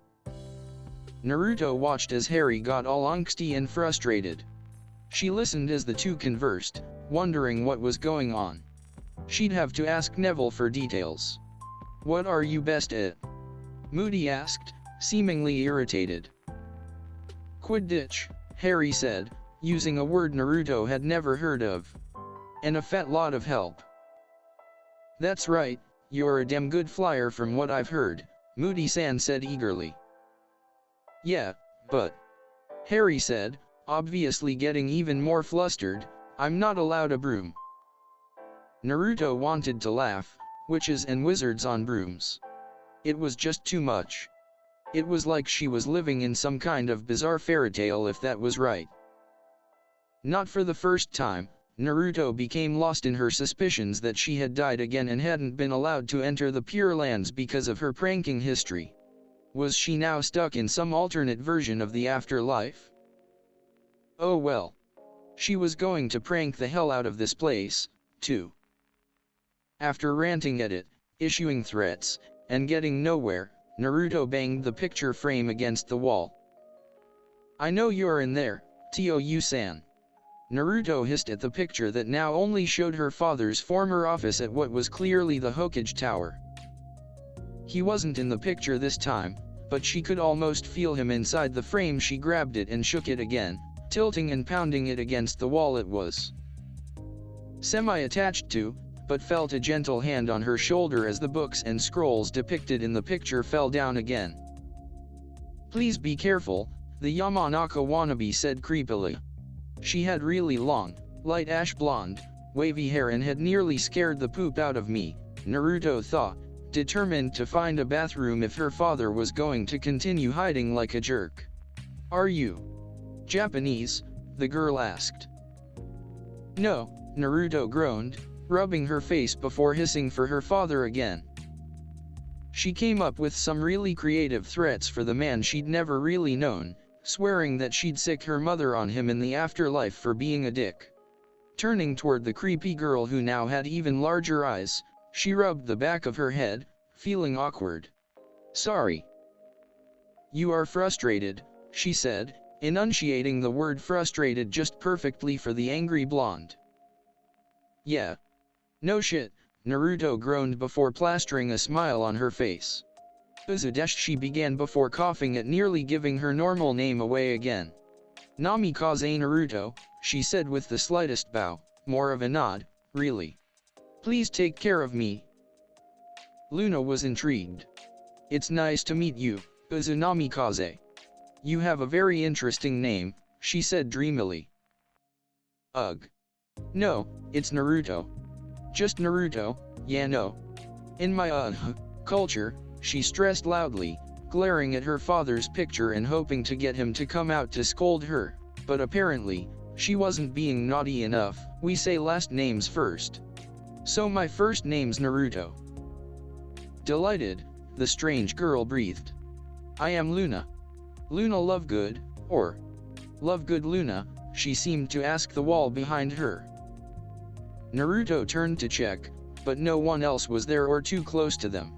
[SPEAKER 1] Naruto watched as Harry got all angsty and frustrated. She listened as the two conversed, wondering what was going on. She'd have to ask Neville for details. What are you best at? Moody asked, seemingly irritated. Quidditch, Harry said, using a word Naruto had never heard of. And a fat lot of help. That's right, you're a damn good flyer from what I've heard, Moody-san said eagerly. Yeah, but, Harry said, obviously getting even more flustered, I'm not allowed a broom. Naruto wanted to laugh, witches and wizards on brooms. It was just too much. It was like she was living in some kind of bizarre fairy tale if that was right. Not for the first time, Naruto became lost in her suspicions that she had died again and hadn't been allowed to enter the Pure Lands because of her pranking history. Was she now stuck in some alternate version of the afterlife? Oh well. She was going to prank the hell out of this place, too. After ranting at it, issuing threats, and getting nowhere, Naruto banged the picture frame against the wall. I know you're in there, Tou-san. Naruto hissed at the picture that now only showed her father's former office at what was clearly the Hokage Tower. He wasn't in the picture this time, but she could almost feel him inside the frame. She grabbed it and shook it again, tilting and pounding it against the wall. It was semi-attached to, but felt a gentle hand on her shoulder as the books and scrolls depicted in the picture fell down again. Please be careful, the Yamanaka wannabe said creepily. She had really long, light ash blonde, wavy hair and had nearly scared the poop out of me, Naruto thought, determined to find a bathroom if her father was going to continue hiding like a jerk. Are you Japanese? The girl asked. No, Naruto groaned, rubbing her face before hissing for her father again. She came up with some really creative threats for the man she'd never really known, swearing that she'd sick her mother on him in the afterlife for being a dick. Turning toward the creepy girl who now had even larger eyes, she rubbed the back of her head, feeling awkward. Sorry. You are frustrated, she said, enunciating the word frustrated just perfectly for the angry blonde. Yeah. No shit, Naruto groaned before plastering a smile on her face. Uzudesh, she began before coughing at nearly giving her normal name away again. Namikaze Naruto, she said with the slightest bow, more of a nod, really. Please take care of me. Luna was intrigued. It's nice to meet you, Namikaze. You have a very interesting name, she said dreamily. Ugh. No, it's Naruto. Just Naruto, yeah no. In my culture, she stressed loudly, glaring at her father's picture and hoping to get him to come out to scold her, but apparently, she wasn't being naughty enough. We say last names first. So my first name's Naruto. Delighted, the strange girl breathed. I am Luna. Luna Lovegood, or Lovegood Luna, she seemed to ask the wall behind her. Naruto turned to check, but no one else was there or too close to them.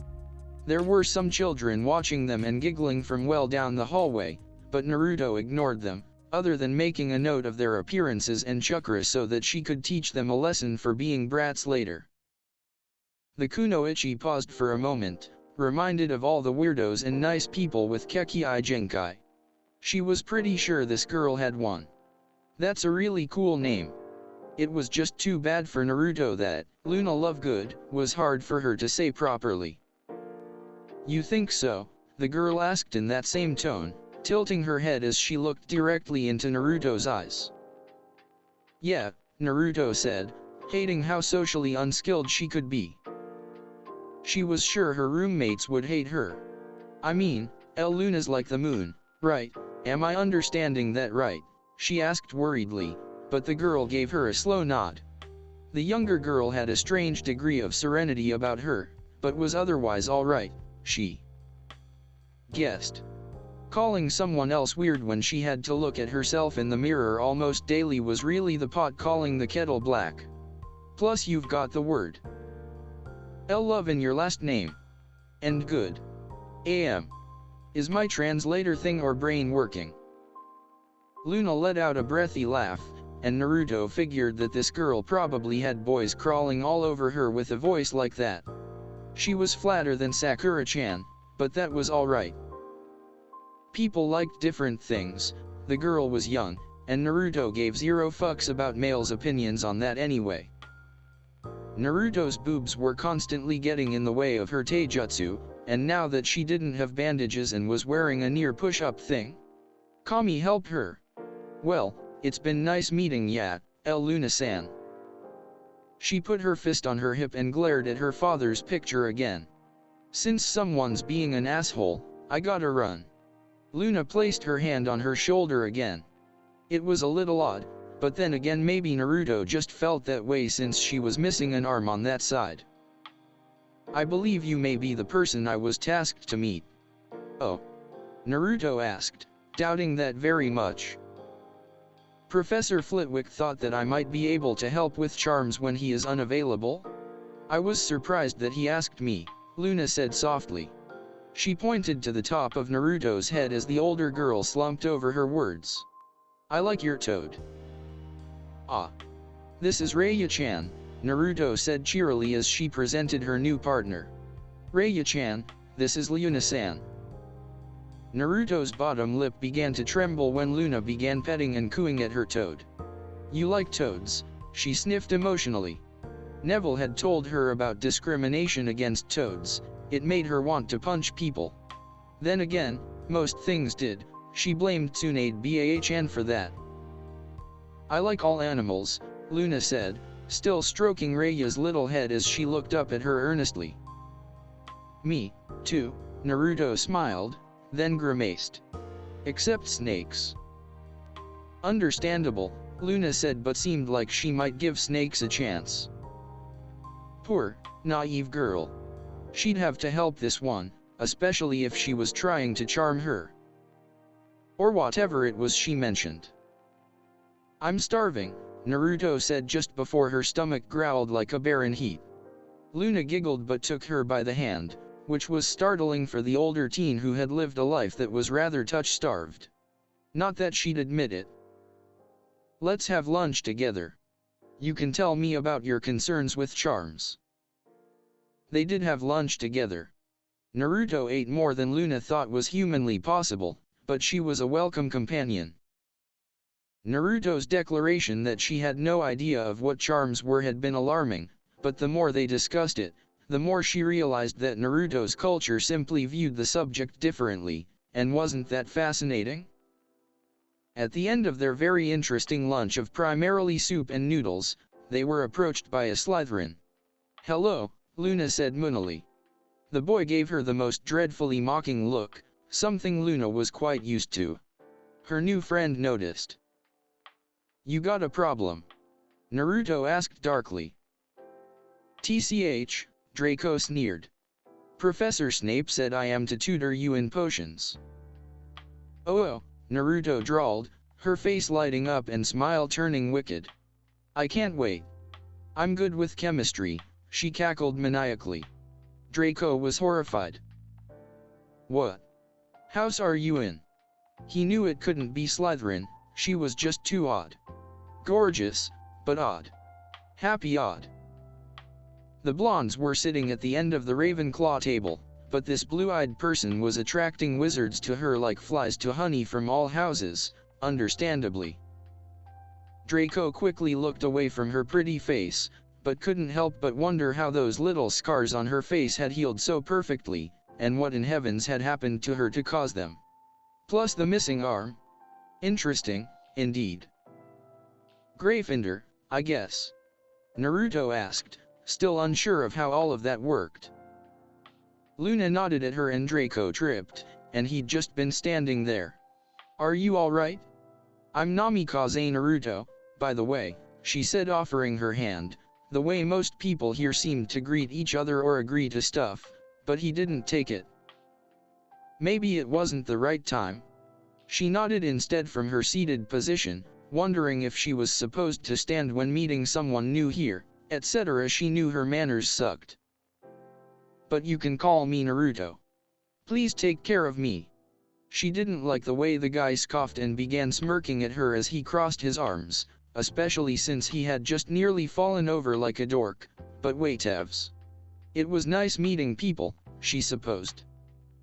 [SPEAKER 1] There were some children watching them and giggling from well down the hallway, but Naruto ignored them, other than making a note of their appearances and chakras so that she could teach them a lesson for being brats later. The kunoichi paused for a moment, reminded of all the weirdos and nice people with Kekii Genkai. She was pretty sure this girl had one. That's a really cool name. It was just too bad for Naruto that Luna Lovegood was hard for her to say properly. You think so? The girl asked in that same tone, tilting her head as she looked directly into Naruto's eyes. Yeah, Naruto said, hating how socially unskilled she could be. She was sure her roommates would hate her. I mean, Luna's like the moon, right? Am I understanding that right? She asked worriedly, but the girl gave her a slow nod. The younger girl had a strange degree of serenity about her, but was otherwise alright, she guessed. Calling someone else weird when she had to look at herself in the mirror almost daily was really the pot calling the kettle black. Plus you've got the word love in your last name. And good. Is my translator thing or brain working? Luna let out a breathy laugh, and Naruto figured that this girl probably had boys crawling all over her with a voice like that. She was flatter than Sakura-chan, but that was alright. People liked different things, the girl was young, and Naruto gave zero fucks about males' opinions on that anyway. Naruto's boobs were constantly getting in the way of her taijutsu, and now that she didn't have bandages and was wearing a near push-up thing, Kami helped her. Well, it's been nice meeting ya, Luna-san. She put her fist on her hip and glared at her father's picture again. Since someone's being an asshole, I gotta run. Luna placed her hand on her shoulder again. It was a little odd, but then again maybe Naruto just felt that way since she was missing an arm on that side. I believe you may be the person I was tasked to meet. Oh? Naruto asked, doubting that very much. Professor Flitwick thought that I might be able to help with charms when he is unavailable. I was surprised that he asked me, Luna said softly. She pointed to the top of Naruto's head as the older girl slumped over her words. I like your toad. Ah. This is Raya-chan, Naruto said cheerily as she presented her new partner. Raya-chan, this is Luna-san. Naruto's bottom lip began to tremble when Luna began petting and cooing at her toad. You like toads, she sniffed emotionally. Neville had told her about discrimination against toads. It made her want to punch people. Then again, most things did. She blamed Tsunade Bah-chan for that. I like all animals, Luna said, still stroking Raya's little head as she looked up at her earnestly. Me, too, Naruto smiled, then grimaced. Except snakes. Understandable, Luna said, but seemed like she might give snakes a chance. Poor, naive girl. She'd have to help this one, especially if she was trying to charm her. Or whatever it was she mentioned. I'm starving, Naruto said just before her stomach growled like a bear in heat. Luna giggled but took her by the hand, which was startling for the older teen who had lived a life that was rather touch-starved. Not that she'd admit it. Let's have lunch together. You can tell me about your concerns with charms. They did have lunch together. Naruto ate more than Luna thought was humanly possible, but she was a welcome companion. Naruto's declaration that she had no idea of what charms were had been alarming, but the more they discussed it, the more she realized that Naruto's culture simply viewed the subject differently, and wasn't that fascinating? At the end of their very interesting lunch of primarily soup and noodles, they were approached by a Slytherin. Hello, Luna said moonily. The boy gave her the most dreadfully mocking look, something Luna was quite used to. Her new friend noticed. You got a problem? Naruto asked darkly. TCH, Draco sneered. Professor Snape said I am to tutor you in potions. Oh, Naruto drawled, her face lighting up and smile turning wicked. I can't wait. I'm good with chemistry, she cackled maniacally. Draco was horrified. What house are you in? He knew it couldn't be Slytherin, she was just too odd. Gorgeous, but odd. Happy odd. The blondes were sitting at the end of the Ravenclaw table, but this blue-eyed person was attracting wizards to her like flies to honey from all houses, understandably. Draco quickly looked away from her pretty face, but couldn't help but wonder how those little scars on her face had healed so perfectly, and what in heavens had happened to her to cause them. Plus the missing arm. Interesting, indeed. Gryffindor, I guess. Naruto asked, still unsure of how all of that worked. Luna nodded at her and Draco tripped, and he'd just been standing there. Are you alright? I'm Namikaze Naruto, by the way, she said, offering her hand, the way most people here seemed to greet each other or agree to stuff, but he didn't take it. Maybe it wasn't the right time. She nodded instead from her seated position, wondering if she was supposed to stand when meeting someone new here, etc. She knew her manners sucked. But you can call me Naruto. Please take care of me. She didn't like the way the guy scoffed and began smirking at her as he crossed his arms, especially since he had just nearly fallen over like a dork, but whatevs. It was nice meeting people, she supposed.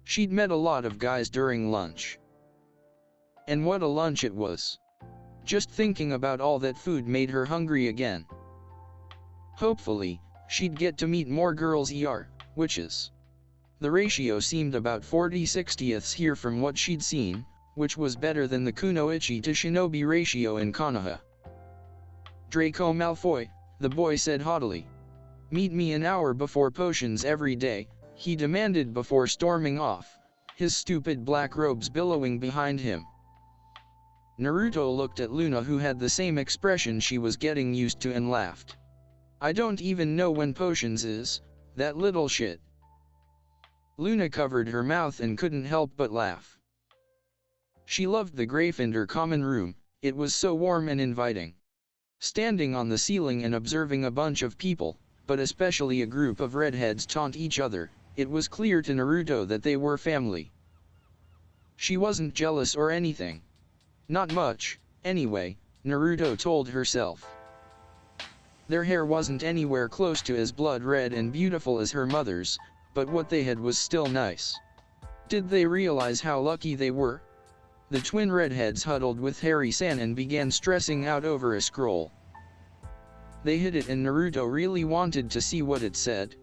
[SPEAKER 1] She'd met a lot of guys during lunch. And what a lunch it was. Just thinking about all that food made her hungry again. Hopefully, she'd get to meet more girls witches. The ratio seemed about 40/60 here from what she'd seen, which was better than the Kunoichi to Shinobi ratio in Konoha. Draco Malfoy, the boy said haughtily. Meet me an hour before potions every day, he demanded before storming off, his stupid black robes billowing behind him. Naruto looked at Luna, who had the same expression she was getting used to, and laughed. I don't even know when potions is, that little shit. Luna covered her mouth and couldn't help but laugh. She loved the Gryffindor common room, it was so warm and inviting. Standing on the ceiling and observing a bunch of people, but especially a group of redheads taunt each other, it was clear to Naruto that they were family. She wasn't jealous or anything. Not much, anyway, Naruto told herself. Their hair wasn't anywhere close to as blood red and beautiful as her mother's, but what they had was still nice. Did they realize how lucky they were? The twin redheads huddled with Harry-san and began stressing out over a scroll. They hid it and Naruto really wanted to see what it said.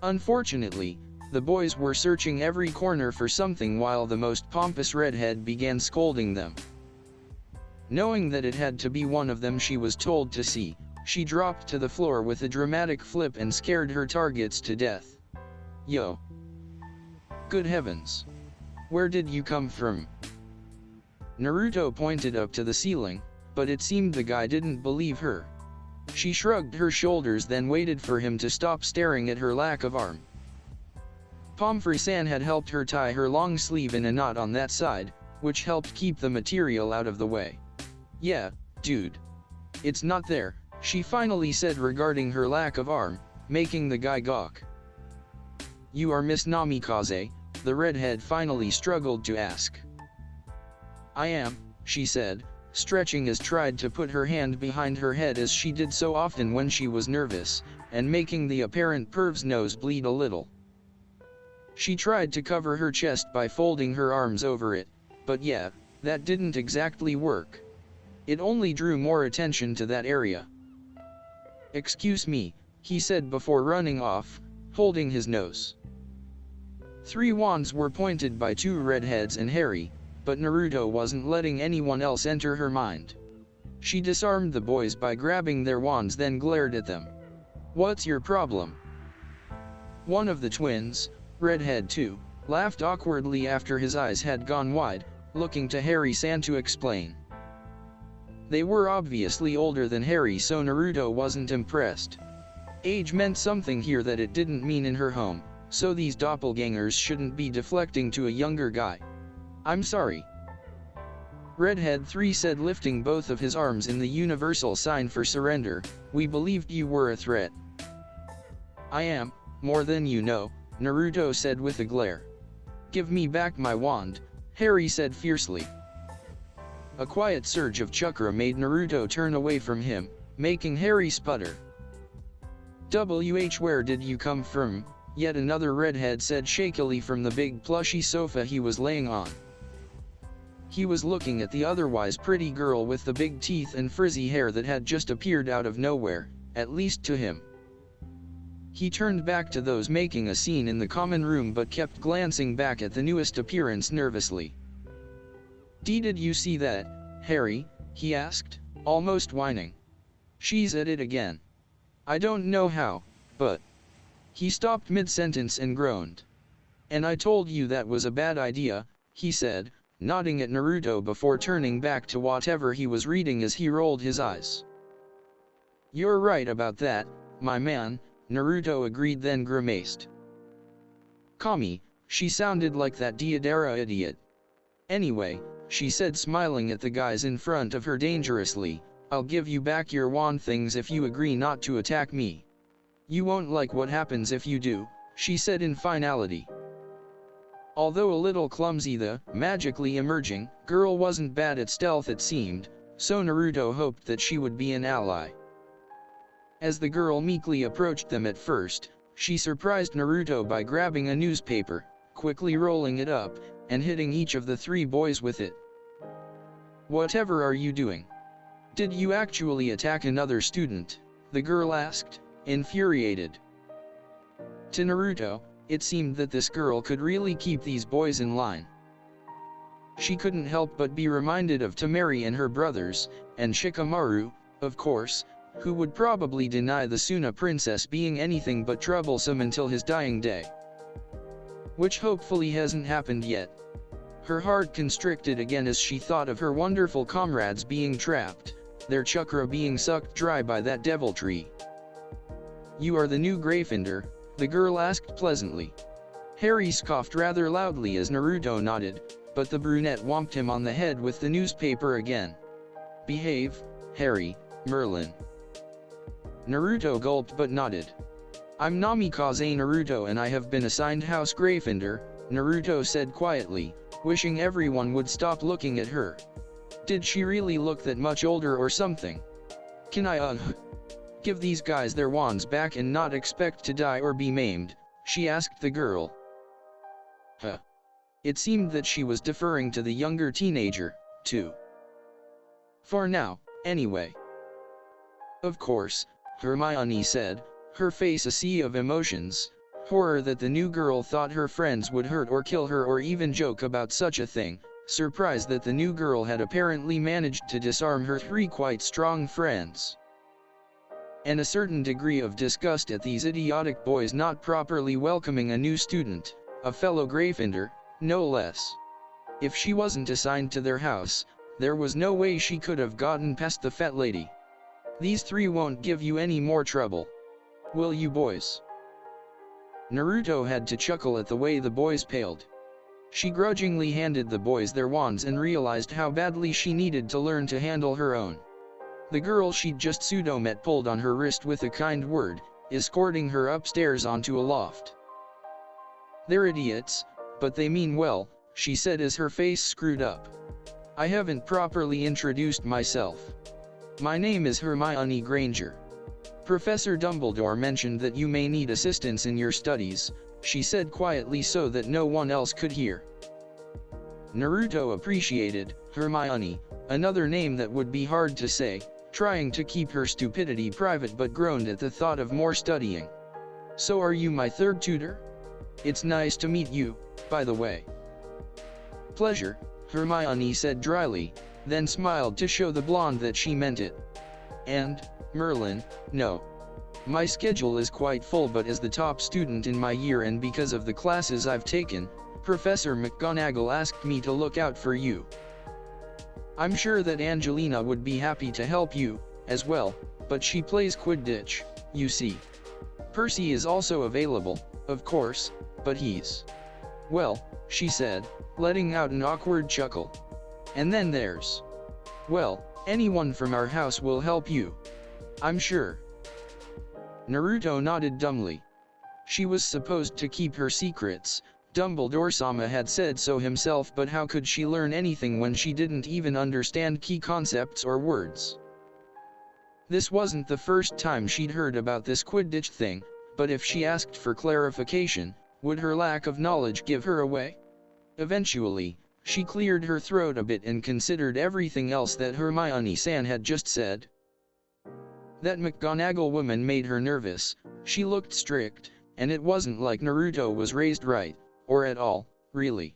[SPEAKER 1] Unfortunately, the boys were searching every corner for something while the most pompous redhead began scolding them. Knowing that it had to be one of them she was told to see, she dropped to the floor with a dramatic flip and scared her targets to death. Yo! Good heavens! Where did you come from? Naruto pointed up to the ceiling, but it seemed the guy didn't believe her. She shrugged her shoulders, then waited for him to stop staring at her lack of arm. Pomfrey-san had helped her tie her long sleeve in a knot on that side, which helped keep the material out of the way. Yeah, dude. It's not there, she finally said regarding her lack of arm, making the guy gawk. You are Miss Namikaze? The redhead finally struggled to ask. I am, she said, stretching as tried to put her hand behind her head as she did so often when she was nervous, and making the apparent perv's nose bleed a little. She tried to cover her chest by folding her arms over it, but yeah, that didn't exactly work. It only drew more attention to that area. Excuse me, he said before running off, holding his nose. 3 wands were pointed by 2 redheads and Harry, but Naruto wasn't letting anyone else enter her mind. She disarmed the boys by grabbing their wands, then glared at them. What's your problem? One of the twins, Redhead 2, laughed awkwardly after his eyes had gone wide, looking to Harry-san to explain. They were obviously older than Harry, so Naruto wasn't impressed. Age meant something here that it didn't mean in her home, so these doppelgangers shouldn't be deflecting to a younger guy. I'm sorry. Redhead 3 said, lifting both of his arms in the universal sign for surrender. We believed you were a threat. I am, more than you know, Naruto said with a glare. Give me back my wand, Harry said fiercely. A quiet surge of chakra made Naruto turn away from him, making Harry sputter. Where did you come from, yet another redhead said shakily from the big plushy sofa he was laying on. He was looking at the otherwise pretty girl with the big teeth and frizzy hair that had just appeared out of nowhere, at least to him. He turned back to those making a scene in the common room but kept glancing back at the newest appearance nervously. Did you see that, Harry?" he asked, almost whining. "She's at it again. I don't know how, but..." He stopped mid-sentence and groaned. "And I told you that was a bad idea," he said, nodding at Naruto before turning back to whatever he was reading as he rolled his eyes. "You're right about that, my man," Naruto agreed then grimaced. "Kami, she sounded like that Deidara idiot. Anyway," she said smiling at the guys in front of her dangerously, "I'll give you back your wand things if you agree not to attack me. You won't like what happens if you do," she said in finality. Although a little clumsy, the magically emerging girl wasn't bad at stealth it seemed, so Naruto hoped that she would be an ally. As the girl meekly approached them at first, she surprised Naruto by grabbing a newspaper, quickly rolling it up, and hitting each of the three boys with it. "Whatever are you doing? Did you actually attack another student?" the girl asked, infuriated. To Naruto, it seemed that this girl could really keep these boys in line. She couldn't help but be reminded of Temari and her brothers, and Shikamaru, of course, who would probably deny the Suna princess being anything but troublesome until his dying day. Which hopefully hasn't happened yet. Her heart constricted again as she thought of her wonderful comrades being trapped, their chakra being sucked dry by that deviltry. "You are the new Gryffindor?" the girl asked pleasantly. Harry scoffed rather loudly as Naruto nodded, but the brunette whomped him on the head with the newspaper again. "Behave, Harry, Merlin." Naruto gulped but nodded. "I'm Namikaze Naruto and I have been assigned House Gryffindor," Naruto said quietly, wishing everyone would stop looking at her. Did she really look that much older or something? "Can I give these guys their wands back and not expect to die or be maimed?" she asked the girl. It seemed that she was deferring to the younger teenager, too. "For now, anyway." "Of course," Hermione said, her face a sea of emotions, horror that the new girl thought her friends would hurt or kill her or even joke about such a thing, surprised that the new girl had apparently managed to disarm her three quite strong friends. And a certain degree of disgust at these idiotic boys not properly welcoming a new student, a fellow Gryffindor, no less. If she wasn't assigned to their house, there was no way she could have gotten past the fat lady. "These three won't give you any more trouble. Will you boys?" Naruto had to chuckle at the way the boys paled. She grudgingly handed the boys their wands and realized how badly she needed to learn to handle her own. The girl she'd just pseudo-met pulled on her wrist with a kind word, escorting her upstairs onto a loft. "They're idiots, but they mean well," she said as her face screwed up. "I haven't properly introduced myself. My name is Hermione Granger. Professor Dumbledore mentioned that you may need assistance in your studies," she said quietly so that no one else could hear. Naruto appreciated Hermione, another name that would be hard to say, trying to keep her stupidity private but groaned at the thought of more studying. "So are you my third tutor? It's nice to meet you, by the way." "Pleasure," Hermione said dryly, then smiled to show the blonde that she meant it. "And, Merlin, no. My schedule is quite full, but as the top student in my year and because of the classes I've taken, Professor McGonagall asked me to look out for you. I'm sure that Angelina would be happy to help you, as well, but she plays Quidditch, you see. Percy is also available, of course, but he's... well," she said, letting out an awkward chuckle. "And then there's... well, anyone from our house will help you. I'm sure." Naruto nodded dumbly. She was supposed to keep her secrets, Dumbledore-sama had said so himself, but how could she learn anything when she didn't even understand key concepts or words? This wasn't the first time she'd heard about this Quidditch thing, but if she asked for clarification, would her lack of knowledge give her away? Eventually, she cleared her throat a bit and considered everything else that Hermione-san had just said. That McGonagall woman made her nervous. She looked strict, and it wasn't like Naruto was raised right, or at all, really.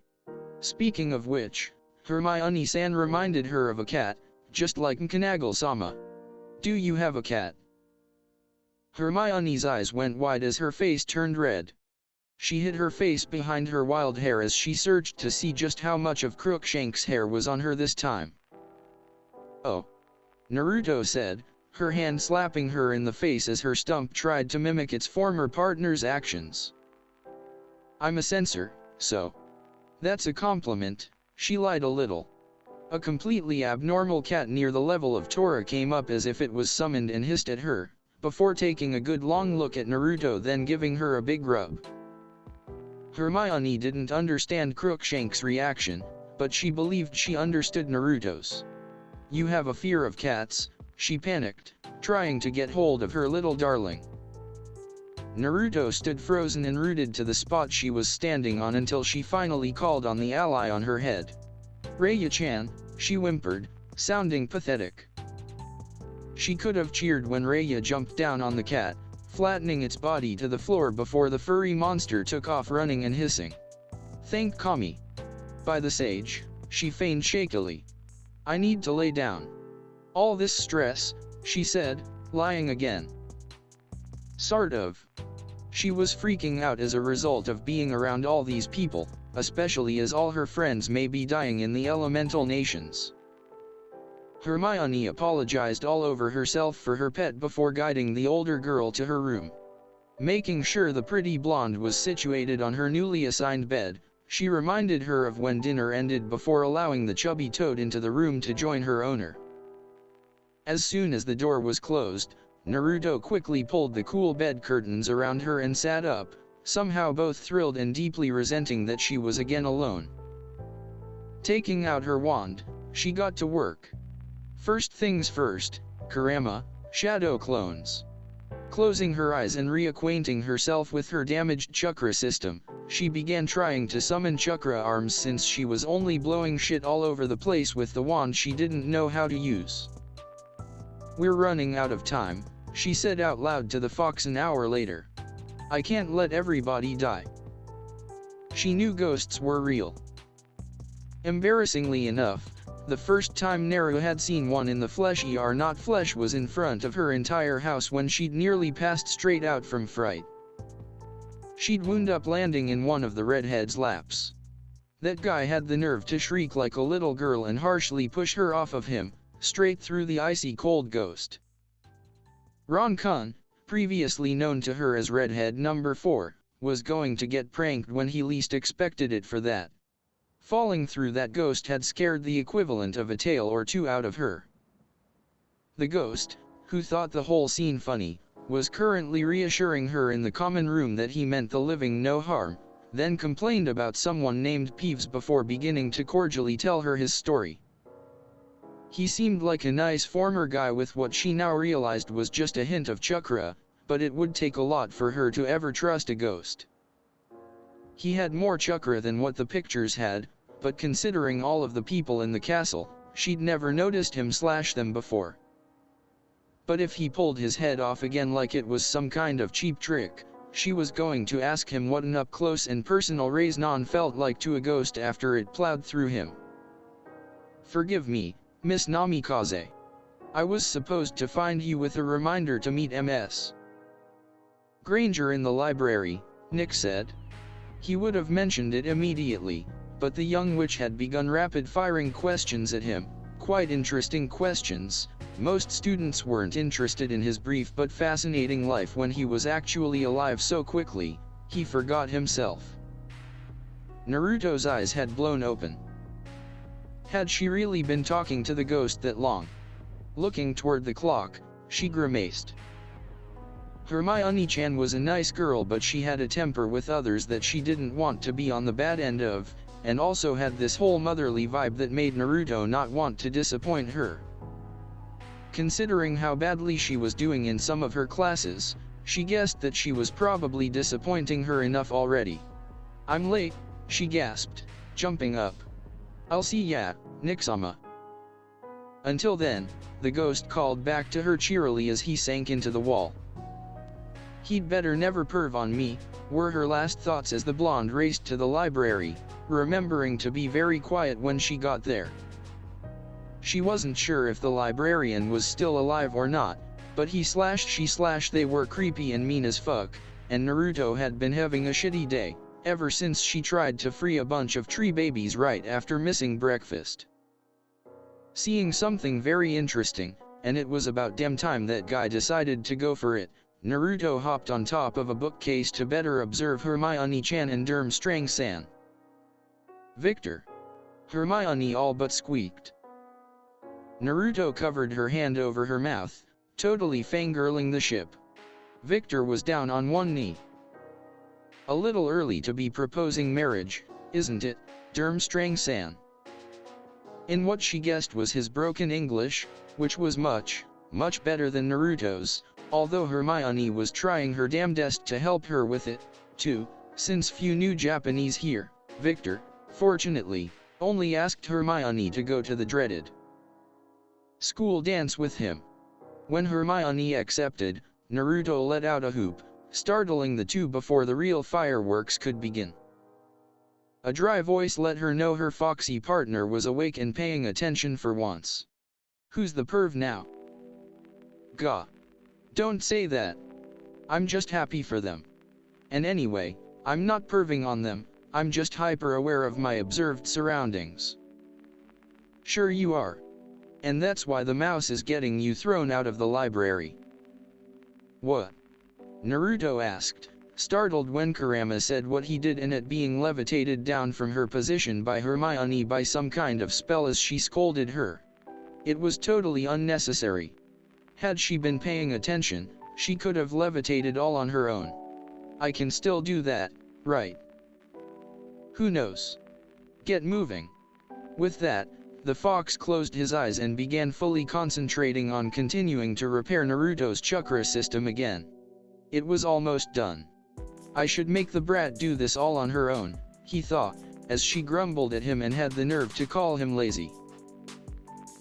[SPEAKER 1] Speaking of which, Hermione-san reminded her of a cat, just like McGonagall-sama. Do you have a cat? Hermione's eyes went wide as her face turned red. She hid her face behind her wild hair as she searched to see just how much of Crookshank's hair was on her this time. Oh. Naruto said, her hand slapping her in the face as her stump tried to mimic its former partner's actions. I'm a censor, so. That's a compliment, she lied a little. A completely abnormal cat near the level of Tora came up as if it was summoned and hissed at her, before taking a good long look at Naruto then giving her a big rub. Hermione didn't understand Crookshank's reaction, but she believed she understood Naruto's. You have a fear of cats, she panicked, trying to get hold of her little darling. Naruto stood frozen and rooted to the spot she was standing on until she finally called on the ally on her head. Raya-chan, she whimpered, sounding pathetic. She could have cheered when Raya jumped down on the cat, flattening its body to the floor before the furry monster took off running and hissing. Thank Kami. By the sage, she feigned shakily. I need to lay down. All this stress, she said, lying again. Sort of. She was freaking out as a result of being around all these people, especially as all her friends may be dying in the elemental nations. Hermione apologized all over herself for her pet before guiding the older girl to her room. Making sure the pretty blonde was situated on her newly assigned bed, she reminded her of when dinner ended before allowing the chubby toad into the room to join her owner. As soon as the door was closed, Naruto quickly pulled the cool bed curtains around her and sat up, somehow both thrilled and deeply resenting that she was again alone. Taking out her wand, she got to work. First things first, Kurama, shadow clones. Closing her eyes and reacquainting herself with her damaged chakra system, she began trying to summon chakra arms since she was only blowing shit all over the place with the wand she didn't know how to use. We're running out of time, she said out loud to the fox an hour later. I can't let everybody die. She knew ghosts were real. Embarrassingly enough, the first time Naru had seen one in the flesh or not flesh was in front of her entire house when she'd nearly passed straight out from fright. She'd wound up landing in one of the redhead's laps. That guy had the nerve to shriek like a little girl and harshly push her off of him, straight through the icy cold ghost. Ron-kun, previously known to her as Redhead number 4, was going to get pranked when he least expected it for that. Falling through that ghost had scared the equivalent of a tale or two out of her. The ghost, who thought the whole scene funny, was currently reassuring her in the common room that he meant the living no harm, then complained about someone named Peeves before beginning to cordially tell her his story. He seemed like a nice former guy with what she now realized was just a hint of chakra, but it would take a lot for her to ever trust a ghost. He had more chakra than what the pictures had, but considering all of the people in the castle, she'd never noticed him slash them before. But if he pulled his head off again like it was some kind of cheap trick, she was going to ask him what an up-close and personal raise-non felt like to a ghost after it plowed through him. Forgive me, Miss Namikaze. I was supposed to find you with a reminder to meet Ms. Granger in the library, Nick said. He would have mentioned it immediately, but the young witch had begun rapid-firing questions at him, quite interesting questions. Most students weren't interested in his brief but fascinating life when he was actually alive so quickly, he forgot himself. Naruto's eyes had blown open. Had she really been talking to the ghost that long? Looking toward the clock, she grimaced. Hermione-chan was a nice girl, but she had a temper with others that she didn't want to be on the bad end of, and also had this whole motherly vibe that made Naruto not want to disappoint her. Considering how badly she was doing in some of her classes, She guessed that she was probably disappointing her enough already. "I'm late," she gasped, jumping up. "I'll see ya, Niksama." Until then, the ghost called back to her cheerily as he sank into the wall. "He'd better never perv on me," were her last thoughts as the blonde raced to the library, remembering to be very quiet when she got there. She wasn't sure if the librarian was still alive or not, but they were creepy and mean as fuck, and Naruto had been having a shitty day, ever since she tried to free a bunch of tree babies right after missing breakfast. Seeing something very interesting, and it was about damn time that guy decided to go for it, Naruto hopped on top of a bookcase to better observe Hermione-chan and Durmstrang-san. "Victor!" Hermione all but squeaked. Naruto covered her hand over her mouth, totally fangirling the ship. Victor was down on one knee. "A little early to be proposing marriage, isn't it, Durmstrang-san?" In what she guessed was his broken English, which was much, much better than Naruto's, although Hermione was trying her damnedest to help her with it, too, since few knew Japanese here. Victor, fortunately, only asked Hermione to go to the dreaded school dance with him. When Hermione accepted, Naruto let out a whoop, startling the two before the real fireworks could begin. A dry voice let her know her foxy partner was awake and paying attention for once. "Who's the perv now?" "Gah. Don't say that. I'm just happy for them. And anyway, I'm not perving on them, I'm just hyper-aware of my observed surroundings." "Sure you are. And that's why the mouse is getting you thrown out of the library." "What?" Naruto asked, startled when Kurama said what he did and it being levitated down from her position by Hermione by some kind of spell as she scolded her. It was totally unnecessary. Had she been paying attention, she could have levitated all on her own. "I can still do that, right?" "Who knows? Get moving." With that, the fox closed his eyes and began fully concentrating on continuing to repair Naruto's chakra system again. It was almost done. "I should make the brat do this all on her own," he thought, as she grumbled at him and had the nerve to call him lazy.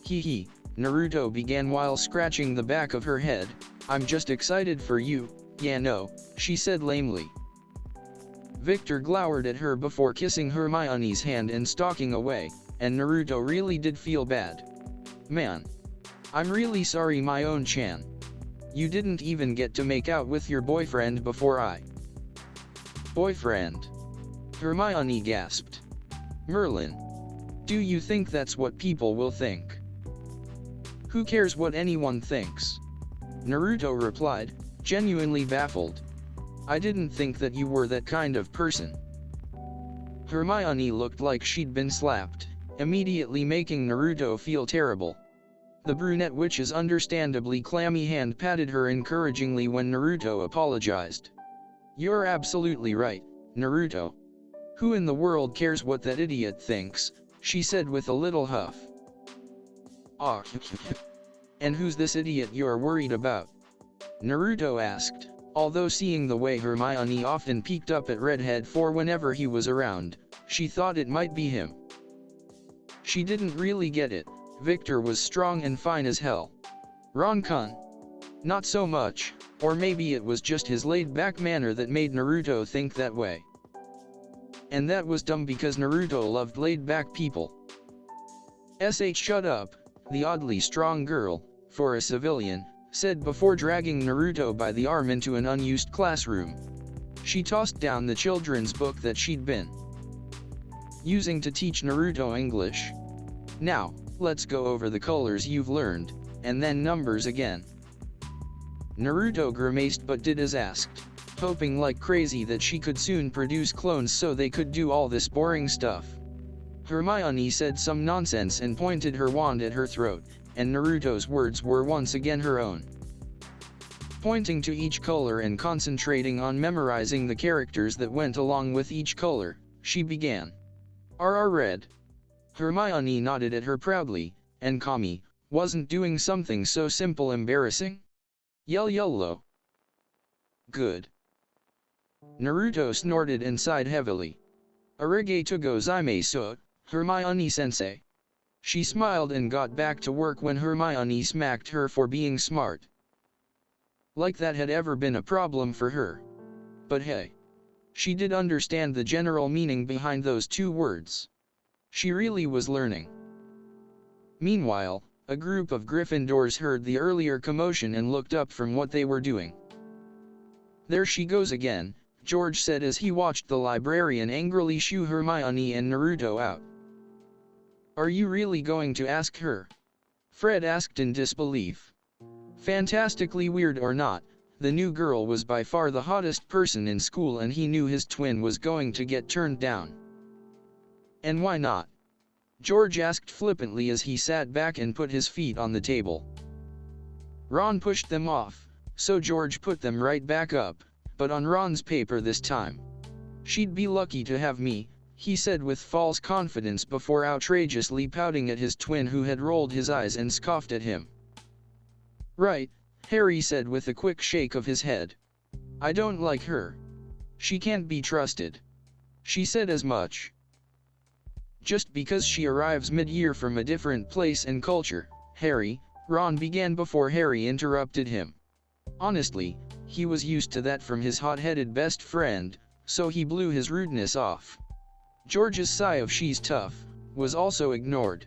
[SPEAKER 1] "Hee," Naruto began while scratching the back of her head. "I'm just excited for you, yeah no," she said lamely. Victor glowered at her before kissing Hermione's hand and stalking away, and Naruto really did feel bad. "Man. I'm really sorry my own Chan. You didn't even get to make out with your boyfriend before I..." "Boyfriend?" Hermione gasped. "Merlin. Do you think that's what people will think?" "Who cares what anyone thinks?" Naruto replied, genuinely baffled. "I didn't think that you were that kind of person." Hermione looked like she'd been slapped, immediately making Naruto feel terrible. The brunette witch's understandably clammy hand patted her encouragingly when Naruto apologized. "You're absolutely right, Naruto. Who in the world cares what that idiot thinks?" she said with a little huff. "Ah, and who's this idiot you're worried about?" Naruto asked, although seeing the way Hermione often peeked up at Redhead for whenever he was around, she thought it might be him. She didn't really get it. Victor was strong and fine as hell. Ron-kun? Not so much, or maybe it was just his laid-back manner that made Naruto think that way. And that was dumb because Naruto loved laid-back people. Shut up, the oddly strong girl, for a civilian, said before dragging Naruto by the arm into an unused classroom. She tossed down the children's book that she'd been using to teach Naruto English. "Now, let's go over the colors you've learned, and then numbers again." Naruto grimaced but did as asked, hoping like crazy that she could soon produce clones so they could do all this boring stuff. Hermione said some nonsense and pointed her wand at her throat, and Naruto's words were once again her own. Pointing to each color and concentrating on memorizing the characters that went along with each color, she began. "RR red." Hermione nodded at her proudly, and Kami, wasn't doing something so simple embarrassing? "Yellow." Good. Naruto snorted and sighed heavily. Arigato gozaimasu, Hermione-sensei. She smiled and got back to work when Hermione smacked her for being smart. Like that had ever been a problem for her. But hey. She did understand the general meaning behind those two words. She really was learning. Meanwhile, a group of Gryffindors heard the earlier commotion and looked up from what they were doing. There she goes again, George said as he watched the librarian angrily shoo Hermione and Naruto out. Are you really going to ask her? Fred asked in disbelief. Fantastically weird or not, the new girl was by far the hottest person in school and he knew his twin was going to get turned down. And why not? George asked flippantly as he sat back and put his feet on the table. Ron pushed them off, so George put them right back up, but on Ron's paper this time. She'd be lucky to have me, he said with false confidence before outrageously pouting at his twin who had rolled his eyes and scoffed at him. Right, Harry said with a quick shake of his head. I don't like her. She can't be trusted. She said as much. Just because she arrives mid-year from a different place and culture, Harry, Ron began before Harry interrupted him. Honestly, he was used to that from his hot-headed best friend, so he blew his rudeness off. George's sigh of "she's tough" was also ignored.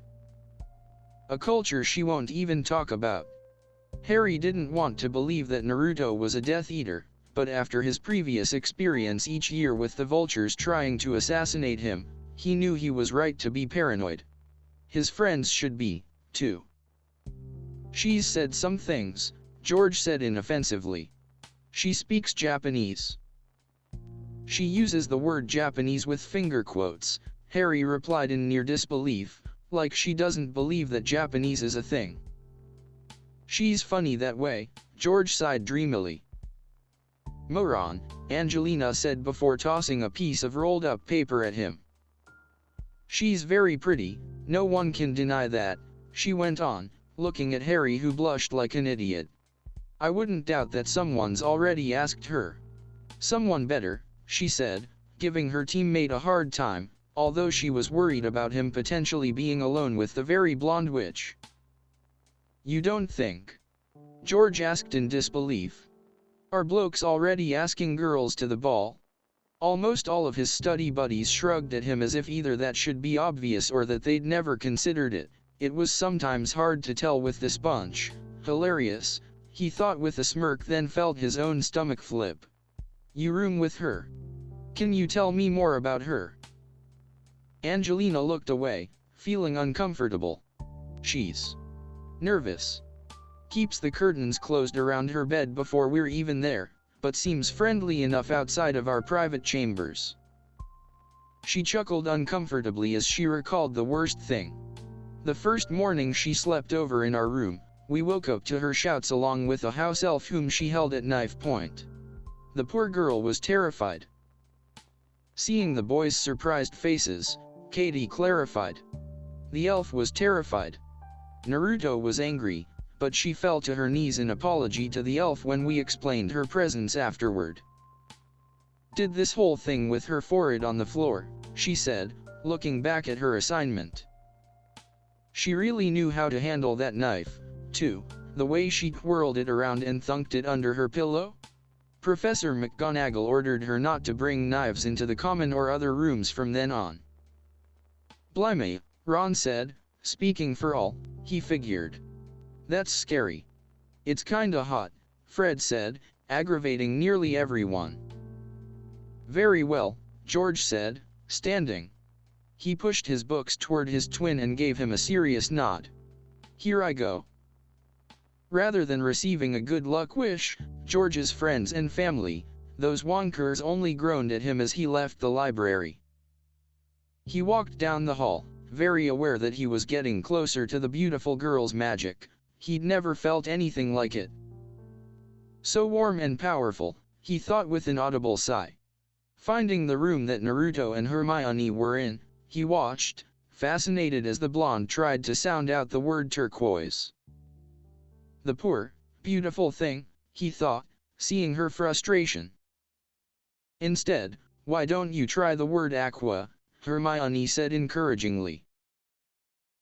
[SPEAKER 1] A culture she won't even talk about. Harry didn't want to believe that Naruto was a Death Eater, but after his previous experience each year with the vultures trying to assassinate him, he knew he was right to be paranoid. His friends should be, too. She's said some things, George said inoffensively. She speaks Japanese. She uses the word Japanese with finger quotes, Harry replied in near disbelief, like she doesn't believe that Japanese is a thing. She's funny that way, George sighed dreamily. Moron, Angelina said before tossing a piece of rolled-up paper at him. She's very pretty, no one can deny that, she went on, looking at Harry who blushed like an idiot. I wouldn't doubt that someone's already asked her. Someone better, she said, giving her teammate a hard time, although she was worried about him potentially being alone with the very blonde witch. You don't think? George asked in disbelief. Are blokes already asking girls to the ball? Almost all of his study buddies shrugged at him as if either that should be obvious or that they'd never considered it. It was sometimes hard to tell with this bunch. Hilarious, he thought with a smirk, then felt his own stomach flip. You room with her? Can you tell me more about her? Angelina looked away, feeling uncomfortable. She's nervous. Keeps the curtains closed around her bed before we're even there, but seems friendly enough outside of our private chambers. She chuckled uncomfortably as she recalled the worst thing. The first morning she slept over in our room, we woke up to her shouts along with a house elf whom she held at knife point. The poor girl was terrified. Seeing the boys' surprised faces, Katie clarified. The elf was terrified. Naruto was angry, but she fell to her knees in apology to the elf when we explained her presence afterward. Did this whole thing with her forehead on the floor, she said, looking back at her assignment. She really knew how to handle that knife, too, the way she twirled it around and thunked it under her pillow. Professor McGonagall ordered her not to bring knives into the common or other rooms from then on. Blimey, Ron said, speaking for all, he figured. That's scary. It's kinda hot, Fred said, aggravating nearly everyone. Very well, George said, standing. He pushed his books toward his twin and gave him a serious nod. Here I go. Rather than receiving a good luck wish, George's friends and family, those wonkers, only groaned at him as he left the library. He walked down the hall, very aware that he was getting closer to the beautiful girl's magic. He'd never felt anything like it. So warm and powerful, he thought with an audible sigh. Finding the room that Naruto and Hermione were in, he watched, fascinated as the blonde tried to sound out the word turquoise. The poor, beautiful thing, he thought, seeing her frustration. Instead, why don't you try the word aqua, Hermione said encouragingly.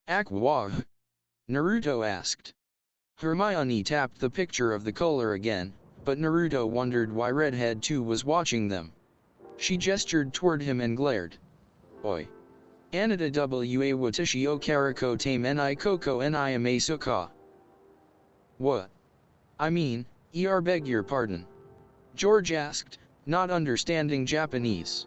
[SPEAKER 1] Aqua? Naruto asked. Hermione tapped the picture of the color again, but Naruto wondered why Redhead too was watching them. She gestured toward him and glared. Oi. Anita wa watashi o karako tame ni koko ni ame suka. What? I mean, beg your pardon. George asked, not understanding Japanese.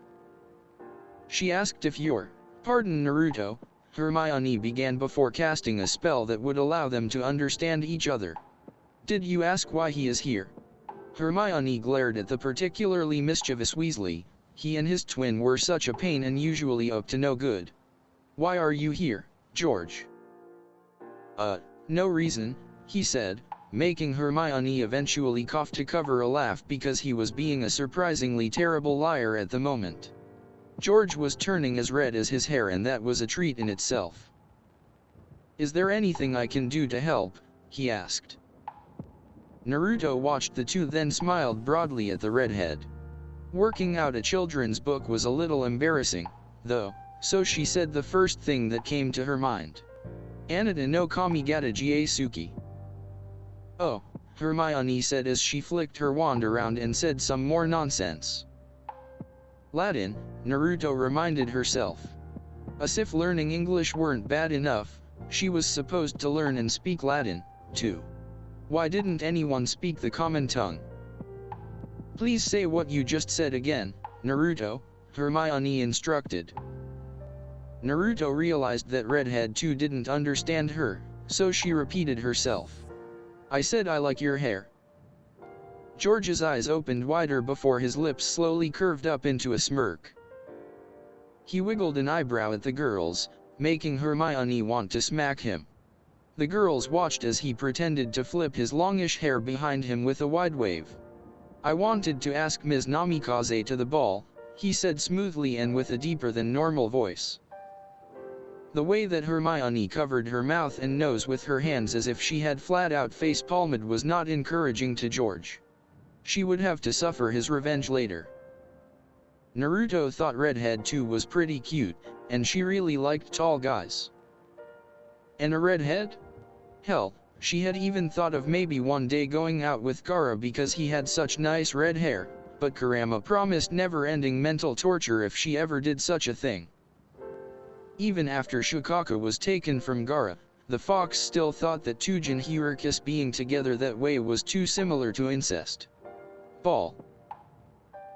[SPEAKER 1] She asked if you're, pardon Naruto, Hermione began before casting a spell that would allow them to understand each other. Did you ask why he is here? Hermione glared at the particularly mischievous Weasley. He and his twin were such a pain and usually up to no good. Why are you here, George?
[SPEAKER 2] No reason, he said, making Hermione eventually cough to cover a laugh because he was being a surprisingly terrible liar at the moment. George was turning as red as his hair, and that was a treat in itself. Is there anything I can do to help? He asked. Naruto watched the two, then smiled broadly at the redhead. Working out a children's book was a little embarrassing, though, so she said the first thing that came to her mind. Anita no Kamigata Jiesuki. Oh, Hermione said as she flicked her wand around and said some more nonsense. Latin, Naruto reminded herself. As if learning English weren't bad enough, she was supposed to learn and speak Latin, too. Why didn't anyone speak the common tongue? Please say what you just said again, Naruto, Hermione instructed. Naruto realized that Redhead too didn't understand her, so she repeated herself. I said I like your hair. George's eyes opened wider before his lips slowly curved up into a smirk. He wiggled an eyebrow at the girls, making Hermione want to smack him. The girls watched as he pretended to flip his longish hair behind him with a wide wave. I wanted to ask Ms. Namikaze to the ball, he said smoothly and with a deeper than normal voice. The way that Hermione covered her mouth and nose with her hands as if she had flat-out face-palmed was not encouraging to George. She would have to suffer his revenge later. Naruto thought Redhead too was pretty cute, and she really liked tall guys. And a redhead? Hell, she had even thought of maybe one day going out with Gaara because he had such nice red hair, but Kurama promised never-ending mental torture if she ever did such a thing. Even after Shikaka was taken from Gaara, the fox still thought that Tuji and Hirokis being together that way was too similar to incest. Ball?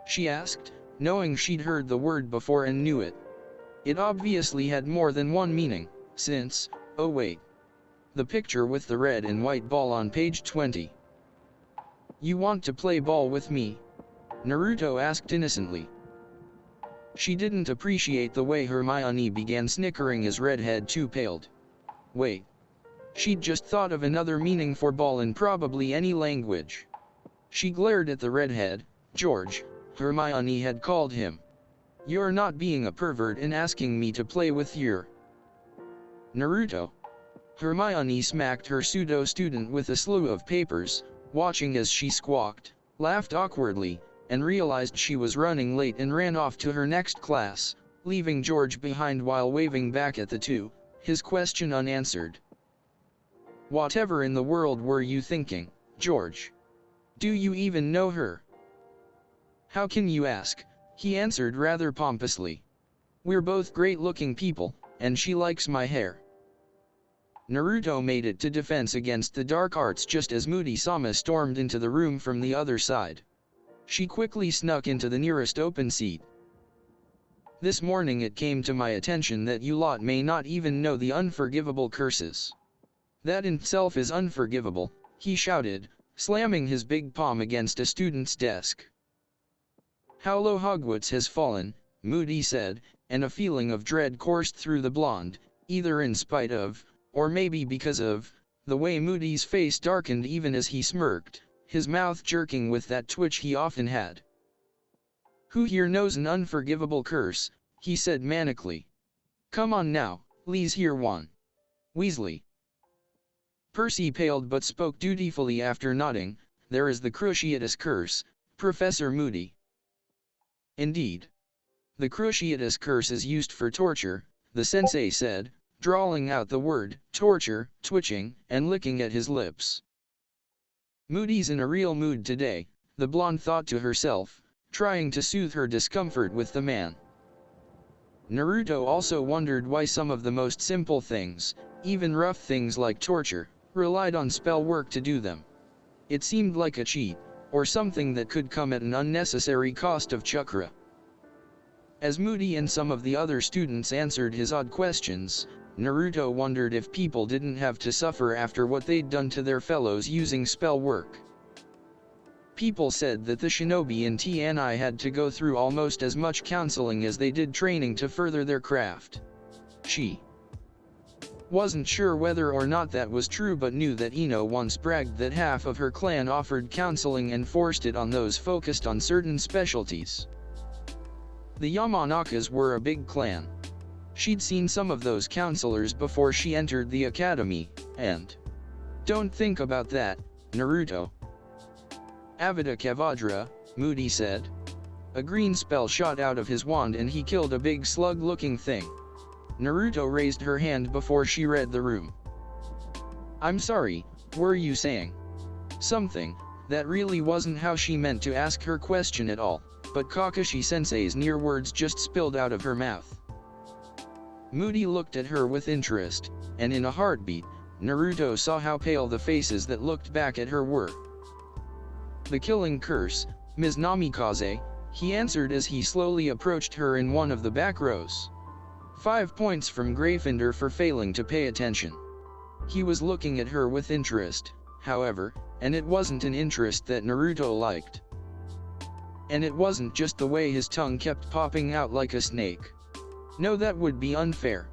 [SPEAKER 2] She asked, knowing she'd heard the word before and knew it. It obviously had more than one meaning, since, oh wait. The picture with the red and white ball on page 20. You want to play ball with me? Naruto asked innocently. She didn't appreciate the way Hermione began snickering as Redhead too paled. Wait. She'd just thought of another meaning for ball in probably any language. She glared at the redhead. George, Hermione had called him. You're not being a pervert in asking me to play with your... Naruto. Hermione smacked her pseudo-student with a slew of papers, watching as she squawked, laughed awkwardly, and realized she was running late and ran off to her next class, leaving George behind while waving back at the two, his question unanswered. Whatever in the world were you thinking, George? Do you even know her? How can you ask? He answered rather pompously. We're both great-looking people, and she likes my hair. Naruto made it to defense against the dark arts just as Moody-sama stormed into the room from the other side. She quickly snuck into the nearest open seat. This morning it came to my attention that you lot may not even know the unforgivable curses. That in itself is unforgivable, he shouted, slamming his big palm against a student's desk. How low Hogwarts has fallen, Moody said, and a feeling of dread coursed through the blonde, either in spite of, or maybe because of, the way Moody's face darkened even as he smirked, his mouth jerking with that twitch he often had. Who here knows an unforgivable curse, he said manically. Come on now, please hear one. Weasley. Percy paled but spoke dutifully after nodding,
[SPEAKER 1] there is the Cruciatus curse, Professor Moody. Indeed. The Cruciatus curse is used for torture, the sensei said, drawling out the word, torture, twitching, and licking at his lips. Moody's in a real mood today, the blonde thought to herself, trying to soothe her discomfort with the man. Naruto also wondered why some of the most simple things, even rough things like torture, relied on spell work to do them. It seemed like a cheat, or something that could come at an unnecessary cost of chakra. As Moody and some of the other students answered his odd questions, Naruto wondered if people didn't have to suffer after what they'd done to their fellows using spell work. People said that the shinobi in TNI had to go through almost as much counseling as they did training to further their craft. She wasn't sure whether or not that was true, but knew that Ino once bragged that half of her clan offered counseling and forced it on those focused on certain specialties. The Yamanakas were a big clan. She'd seen some of those counselors before she entered the academy, and don't think about that, Naruto. Avada Kedavra, Moody said. A green spell shot out of his wand and he killed a big slug-looking thing. Naruto raised her hand before she read the room. I'm sorry, were you saying something? That really wasn't how she meant to ask her question at all, but Kakashi-sensei's near words just spilled out of her mouth. Moody looked at her with interest, and in a heartbeat, Naruto saw how pale the faces that looked back at her were. The killing curse, Ms. Namikaze, he answered as he slowly approached her in one of the back rows. 5 points from Gryffindor for failing to pay attention. He was looking at her with interest, however, and it wasn't an interest that Naruto liked. And it wasn't just the way his tongue kept popping out like a snake. No, that would be unfair.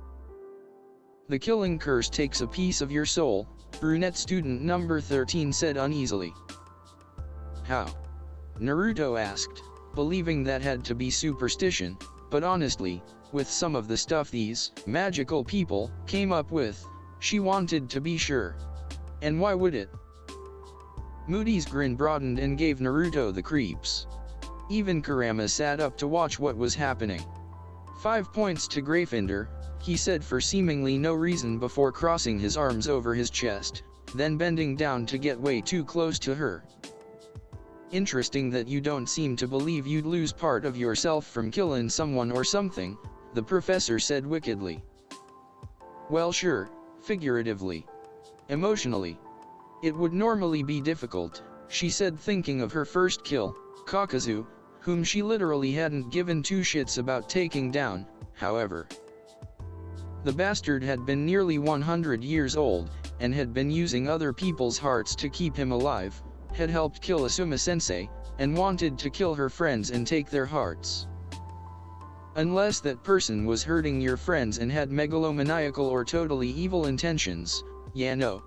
[SPEAKER 1] The killing curse takes a piece of your soul, brunette student number 13 said uneasily. How? Naruto asked, believing that had to be superstition, but honestly, with some of the stuff these magical people came up with, she wanted to be sure. And why would it? Moody's grin broadened and gave Naruto the creeps. Even Kurama sat up to watch what was happening. 5 points to Gryffindor, he said for seemingly no reason before crossing his arms over his chest, then bending down to get way too close to her. Interesting that you don't seem to believe you'd lose part of yourself from killing someone or something, the professor said wickedly. Well, sure, figuratively. Emotionally. It would normally be difficult, she said, thinking of her first kill, Kakazu, whom she literally hadn't given two shits about taking down. However, the bastard had been nearly 100 years old, and had been using other people's hearts to keep him alive, had helped kill Asuma-sensei, and wanted to kill her friends and take their hearts. Unless that person was hurting your friends and had megalomaniacal or totally evil intentions, yeah, no.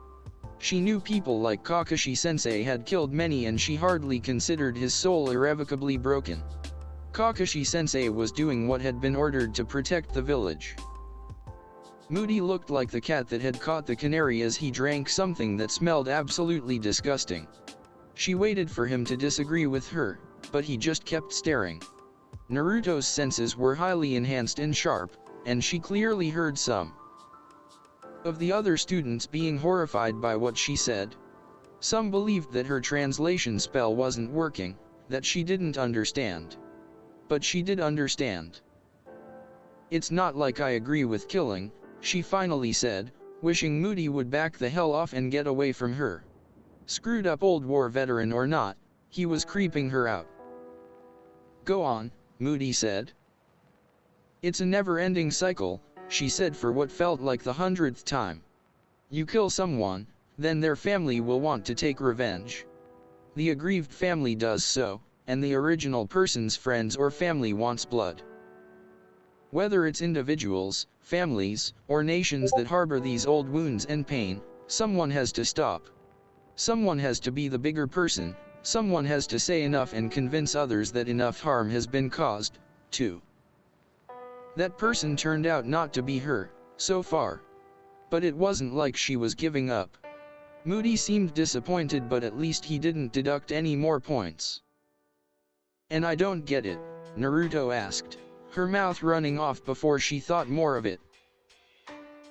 [SPEAKER 1] She knew people like Kakashi-sensei had killed many, and she hardly considered his soul irrevocably broken. Kakashi-sensei was doing what had been ordered to protect the village. Moody looked like the cat that had caught the canary as he drank something that smelled absolutely disgusting. She waited for him to disagree with her, but he just kept staring. Naruto's senses were highly enhanced and sharp, and she clearly heard some of the other students being horrified by what she said. Some believed that her translation spell wasn't working, that she didn't understand. But she did understand. It's not like I agree with killing, she finally said, wishing Moody would back the hell off and get away from her. Screwed up old war veteran or not, he was creeping her out. Go on, Moody said. It's a never-ending cycle, she said for what felt like the 100th time. You kill someone, then their family will want to take revenge. The aggrieved family does so, and the original person's friends or family wants blood. Whether it's individuals, families, or nations that harbor these old wounds and pain, someone has to stop. Someone has to be the bigger person, someone has to say enough and convince others that enough harm has been caused, too. That person turned out not to be her, so far. But it wasn't like she was giving up.
[SPEAKER 2] Moody seemed disappointed, but at least he didn't deduct any more points. "And I don't get it," Naruto asked, her mouth running off before she thought more of it.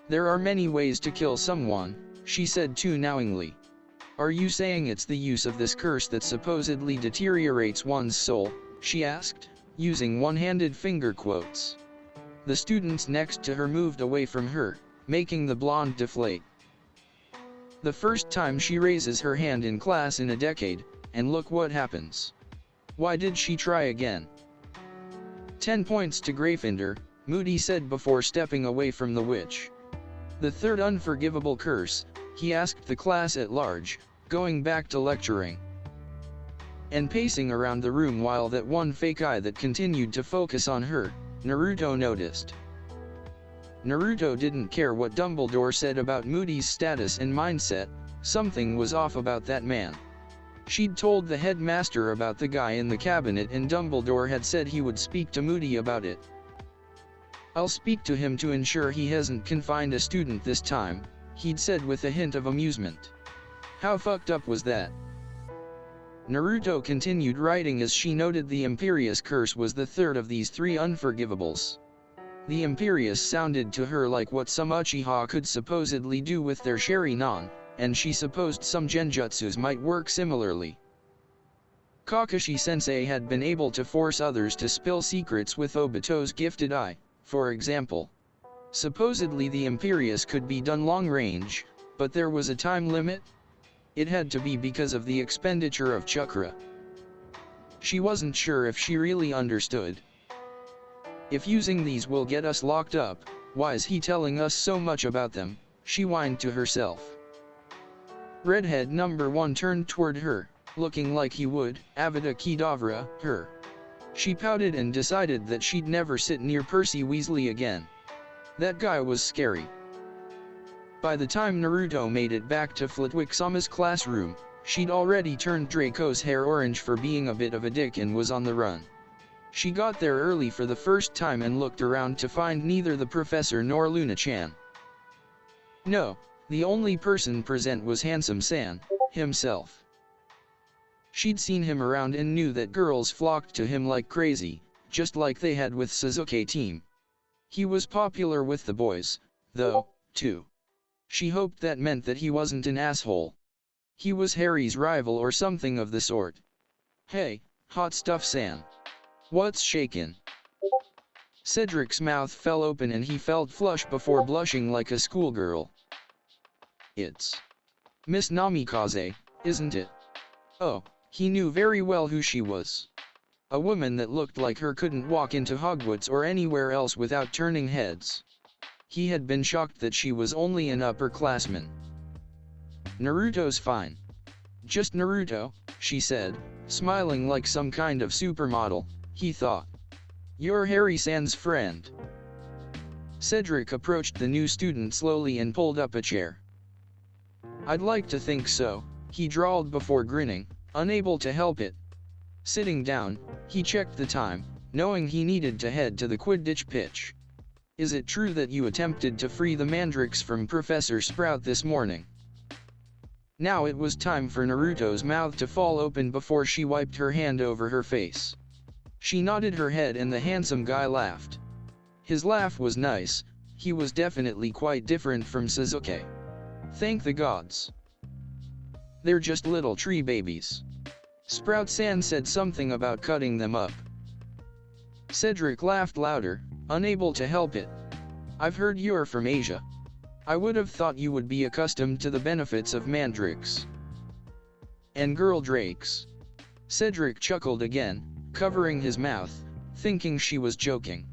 [SPEAKER 2] "There are many ways to kill someone," she said too knowingly. "Are you saying it's the use of this curse that supposedly deteriorates one's soul?" she asked, using one-handed finger quotes. The students next to her moved away from her, making the blonde deflate. The first time she raises her hand in class in a decade, and look what happens. Why did she try again? 10 points to Gryffindor, Moody said before stepping away from the witch. The third unforgivable curse, he asked the class at large, going back to lecturing and pacing around the room while that one fake eye that continued to focus on her, Naruto noticed. Naruto didn't care what Dumbledore said about Moody's status and mindset, something was off about that man. She'd told the headmaster about the guy in the cabinet and Dumbledore had said he would speak to Moody about it. "I'll speak to him to ensure he hasn't confined a student this time," he'd said with a hint of amusement. How fucked up was that? Naruto continued writing as she noted the Imperious Curse was the third of these three unforgivables. The Imperious sounded to her like what some Uchiha could supposedly do with their Sharingan, and she supposed some genjutsus might work similarly. Kakashi-sensei had been able to force others to spill secrets with Obito's gifted eye, for example. Supposedly the Imperious could be done long range, but there was a time limit? It had to be because of the expenditure of chakra. She wasn't sure if she really understood. If using these will get us locked up, why is he telling us so much about them? She whined to herself. Redhead number 1 turned toward her, looking like he would, Avada Kedavra, her. She pouted and decided that she'd never sit near Percy Weasley again. That guy was scary. By the time Naruto made it back to Flitwick-sama's classroom, she'd already turned Draco's hair orange for being a bit of a dick and was on the run. She got there early for the first time and looked around to find neither the professor nor Luna-chan. No, the only person present was Handsome-san, himself. She'd seen him around and knew that girls flocked to him like crazy, just like they had with Sasuke team. He was popular with the boys, though, too. She hoped that meant that he wasn't an asshole. He was Harry's rival or something of the sort. "Hey, hot stuff San. What's shakin'?" Cedric's mouth fell open and he felt flush before blushing like a schoolgirl. "It's Miss Namikaze, isn't it?" Oh, he knew very well who she was. A woman that looked like her couldn't walk into Hogwarts or anywhere else without turning heads. He had been shocked that she was only an upperclassman. "Naruto's fine. Just Naruto," she said, smiling like some kind of supermodel, he thought. "You're Harry-san's friend." Cedric approached the new student slowly and pulled up a chair. "I'd like to think so," he drawled before grinning, unable to help it. Sitting down, he checked the time, knowing he needed to head to the Quidditch pitch. "Is it true that you attempted to free the Mandrakes from Professor Sprout this morning?" Now it was time for Naruto's mouth to fall open before she wiped her hand over her face. She nodded her head and the handsome guy laughed. His laugh was nice, he was definitely quite different from Sasuke. Thank the gods. They're just little tree babies. Sprout-san said something about cutting them up. Cedric laughed louder, unable to help it. "I've heard you're from Asia. I would have thought you would be accustomed to the benefits of mandrakes and girl drakes." Cedric chuckled again, covering his mouth, thinking she was joking.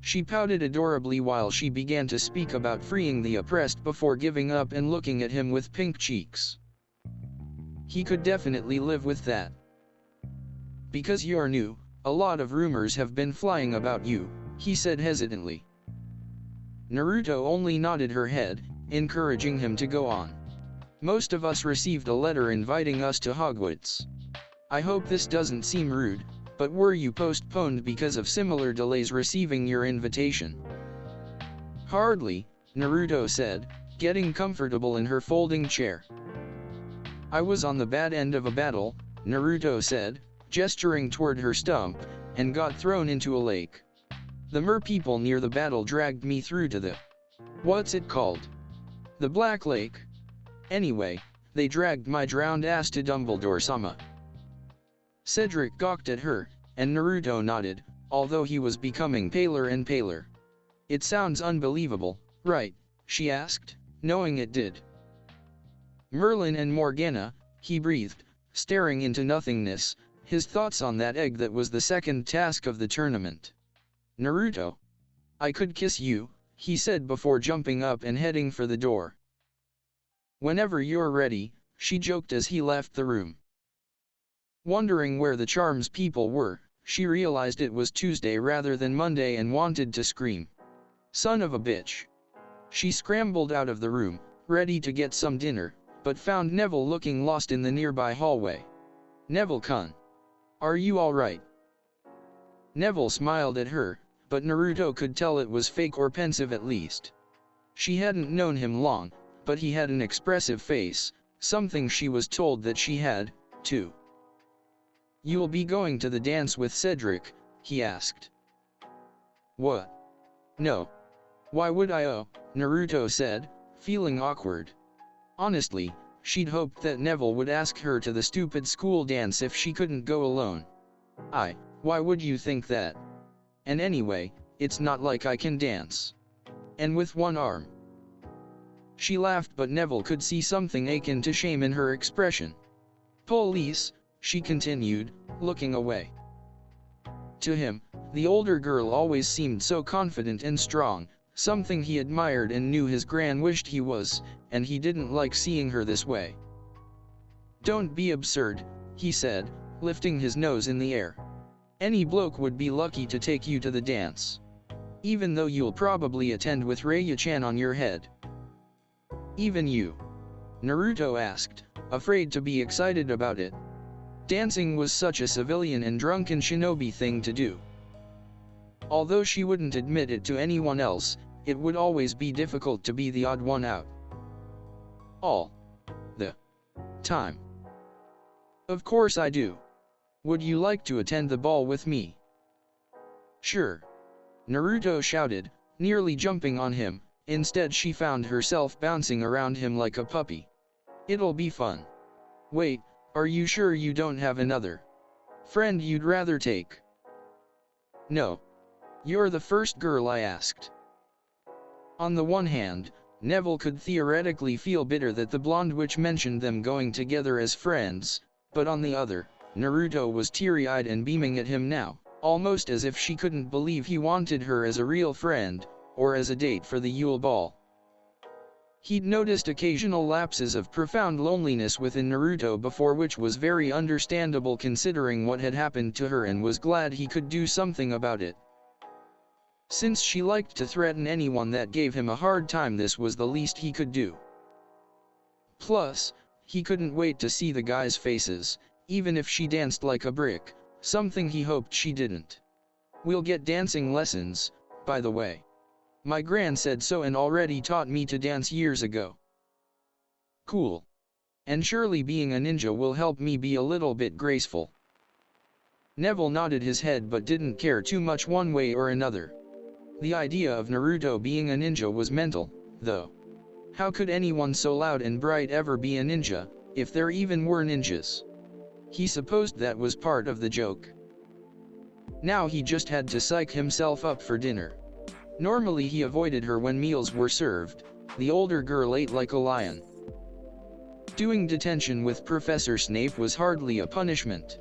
[SPEAKER 2] She pouted adorably while she began to speak about freeing the oppressed before giving up and looking at him with pink cheeks. He could definitely live with that. "Because you're new, a lot of rumors have been flying about you," he said hesitantly. Naruto only nodded her head, encouraging him to go on. "Most of us received a letter inviting us to Hogwarts. I hope this doesn't seem rude, but were you postponed because of similar delays receiving your invitation?" "Hardly," Naruto said, getting comfortable in her folding chair.
[SPEAKER 1] I was on the bad end of a battle, Naruto said, gesturing toward her stump, and got thrown into a lake. The mer people near the battle dragged me through to the... what's it called? The Black Lake? Anyway, they dragged my drowned ass to Dumbledore-sama. Cedric gawked at her, and Naruto nodded, although he was becoming paler and paler. It sounds unbelievable, right? She asked, knowing it did. Merlin and Morgana, he breathed, staring into nothingness, his thoughts on that egg that was the second task of the tournament. Naruto. I could kiss you, he said before jumping up and heading for the door. Whenever you're ready, she joked as he left the room. Wondering where the charms people were, she realized it was Tuesday rather than Monday and wanted to scream. Son of a bitch. She scrambled out of the room, ready to get some dinner, but found Neville looking lost in the nearby hallway. Neville-kun. Are you alright? Neville smiled at her, but Naruto could tell it was fake or pensive at least. She hadn't known him long, but he had an expressive face, something she was told that she had, too. You'll be going to the dance with Cedric, he asked. What? No. Why would I? Oh, Naruto said, feeling awkward. Honestly, she'd hoped that Neville would ask her to the stupid school dance if she couldn't go alone. Why would you think that? And anyway, it's not like I can dance. And with one arm. She laughed, but Neville could see something akin to shame in her expression. Police, she continued, looking away. To him, the older girl always seemed so confident and strong, something he admired and knew his gran wished he was, and he didn't like seeing her this way. Don't be absurd, he said, lifting his nose in the air. Any bloke would be lucky to take you to the dance. Even though you'll probably attend with Raya-chan on your head. Even you? Naruto asked, afraid to be excited about it. Dancing was such a civilian and drunken shinobi thing to do. Although she wouldn't admit it to anyone else, it would always be difficult to be the odd one out. All the time. Of course I do. Would you like to attend the ball with me? Sure. Naruto shouted, nearly jumping on him. Instead she found herself bouncing around him like a puppy. It'll be fun. Wait, are you sure you don't have another friend you'd rather take? No. You're the first girl I asked. On the one hand, Neville could theoretically feel bitter that the blonde witch mentioned them going together as friends, but on the other, Naruto was teary-eyed and beaming at him now, almost as if she couldn't believe he wanted her as a real friend, or as a date for the Yule Ball. He'd noticed occasional lapses of profound loneliness within Naruto before, which was very understandable considering what had happened to her, and was glad he could do something about it. Since she liked to threaten anyone that gave him a hard time, this was the least he could do. Plus, he couldn't wait to see the guys' faces, even if she danced like a brick, something he hoped she didn't. We'll get dancing lessons, by the way. My gran said so and already taught me to dance years ago. Cool. And surely being a ninja will help me be a little bit graceful. Neville nodded his head but didn't care too much one way or another. The idea of Naruto being a ninja was mental, though. How could anyone so loud and bright ever be a ninja, if there even were ninjas? He supposed that was part of the joke. Now he just had to psych himself up for dinner. Normally he avoided her when meals were served. The older girl ate like a lion. Doing detention with Professor Snape was hardly a punishment.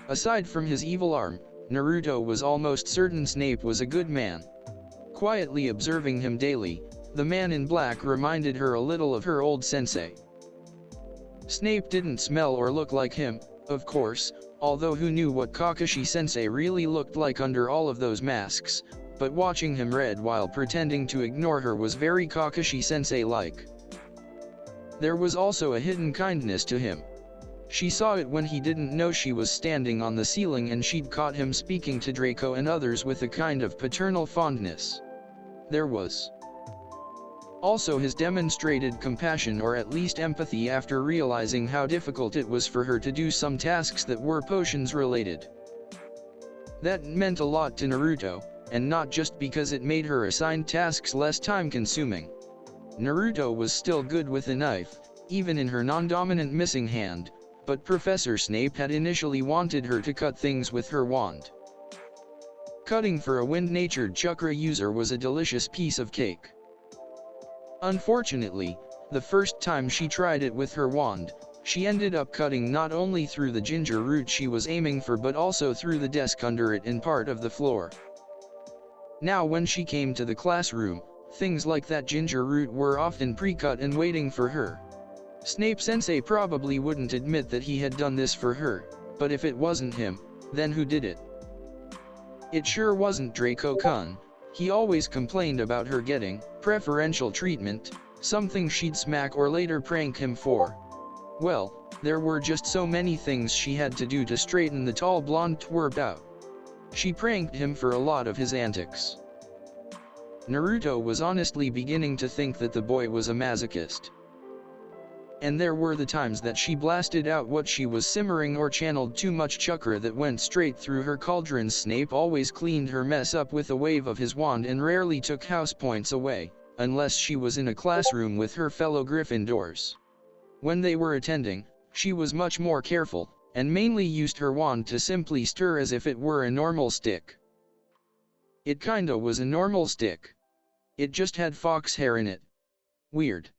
[SPEAKER 1] Aside from his evil arm, Naruto was almost certain Snape was a good man. Quietly observing him daily, the man in black reminded her a little of her old sensei. Snape didn't smell or look like him, of course, although who knew what Kakashi sensei really looked like under all of those masks, but watching him read while pretending to ignore her was very Kakashi sensei-like. There was also a hidden kindness to him. She saw it when he didn't know she was standing on the ceiling and she'd caught him speaking to Draco and others with a kind of paternal fondness. There was
[SPEAKER 2] Also, his demonstrated compassion or at least empathy after realizing how difficult it was for her to do some tasks that were potions related. That meant a lot to Naruto, and not just because it made her assigned tasks less time-consuming. Naruto was still good with a knife, even in her non-dominant missing hand, but Professor Snape had initially wanted her to cut things with her wand. Cutting for a wind-natured chakra user was a delicious piece of cake. Unfortunately, the first time she tried it with her wand, she ended up cutting not only through the ginger root she was aiming for but also through the desk under it and part of the floor. Now when she came to the classroom, things like that ginger root were often pre-cut and waiting for her. Snape-sensei probably wouldn't admit that he had done this for her, but if it wasn't him, then who did it? It sure wasn't Draco-kun. He always complained about her getting preferential treatment, something she'd smack or later prank him for. Well, there were just so many things she had to do to straighten the tall blonde twerp out. She pranked him for a lot of his antics. Naruto was honestly beginning to think that the boy was a masochist. And there were the times that she blasted out what she was simmering or channeled too much chakra that went straight through her cauldrons. Snape always cleaned her mess up with a wave of his wand and rarely took house points away, unless she was in a classroom with her fellow Gryffindors. When they were attending, she was much more careful, and mainly used her wand to simply stir as if it were a normal stick. It kinda was a normal stick. It just had fox hair in it. Weird.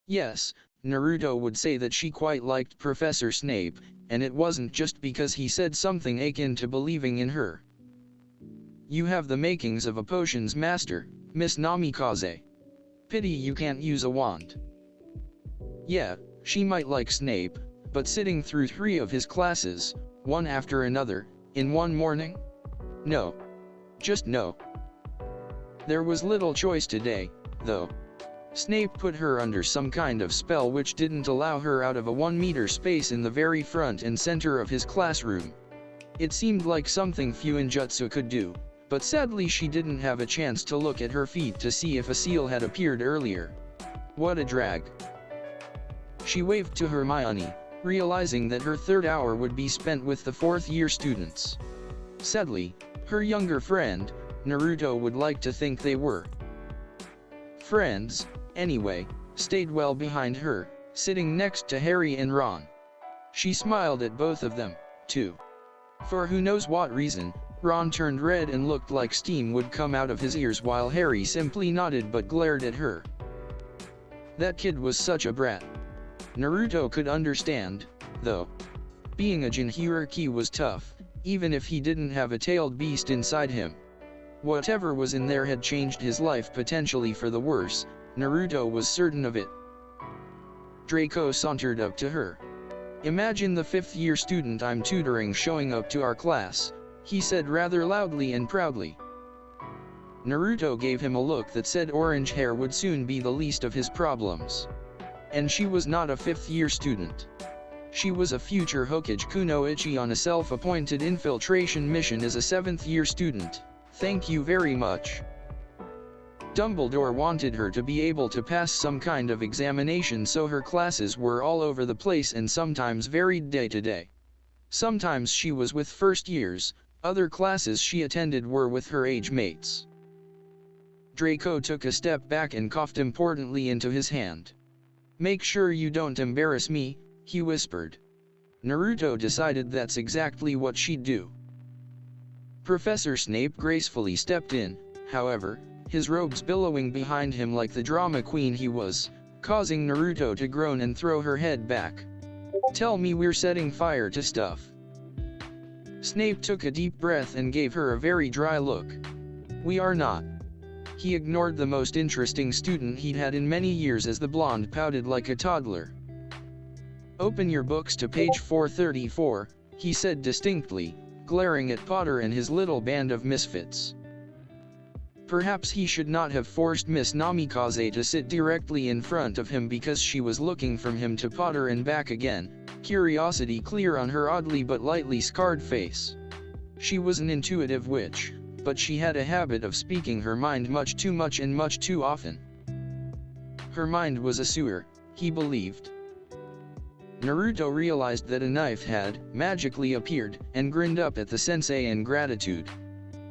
[SPEAKER 2] Yes, Naruto would say that she quite liked Professor Snape, and it wasn't just because he said something akin to believing in her. You have the makings of a potions master, Miss Namikaze. Pity you can't use a wand. Yeah, she might like Snape, but sitting through 3 of his classes, one after another, in one morning? No. Just no. There was little choice today, though. Snape put her under some kind of spell which didn't allow her out of a 1-meter space in the very front and center of his classroom. It seemed like something Fuinjutsu could do, but sadly she didn't have a chance to look at her feet to see if a seal had appeared earlier. What a drag. She waved to Hermione, realizing that her 3rd hour would be spent with the 4th-year students. Sadly, her younger friend, Naruto would like to think they were friends, anyway, stayed well behind her, sitting next to Harry and Ron. She smiled at both of them, too. For who knows what reason, Ron turned red and looked like steam would come out of his ears while Harry simply nodded but glared at her. That kid was such a brat. Naruto could understand, though. Being a Jinchuriki was tough, even if he didn't have a tailed beast inside him. Whatever was in there had changed his life potentially for the worse, Naruto was certain of it. Draco sauntered up to her. Imagine the 5th-year student I'm tutoring showing up to our class, he said rather loudly and proudly. Naruto gave him a look that said orange hair would soon be the least of his problems. And she was not a 5th-year student. She was a future Hokage Kunoichi on a self-appointed infiltration mission as a 7th-year student. Thank you very much. Dumbledore wanted her to be able to pass some kind of examination, so her classes were all over the place and sometimes varied day to day. Sometimes she was with 1st years, other classes she attended were with her age mates. Draco took a step back and coughed importantly into his hand. Make sure you don't embarrass me, he whispered. Naruto decided that's exactly what she'd do. Professor Snape gracefully stepped in, however, his robes billowing behind him like the drama queen he was, causing Naruto to groan and throw her head back. Tell me we're setting fire to stuff. Snape took a deep breath and gave her a very dry look. We are not. He ignored the most interesting student he'd had in many years as the blonde pouted like a toddler. Open your books to page 434, he said distinctly, glaring at Potter and his little band of misfits. Perhaps he should not have forced Miss Namikaze to sit directly in front of him because she was looking from him to Potter and back again, curiosity clear on her oddly but lightly scarred face. She was an intuitive witch, but she had a habit of speaking her mind much too much and much too often. Her mind was a sewer, he believed. Naruto realized that a knife had magically appeared and grinned up at the sensei in gratitude.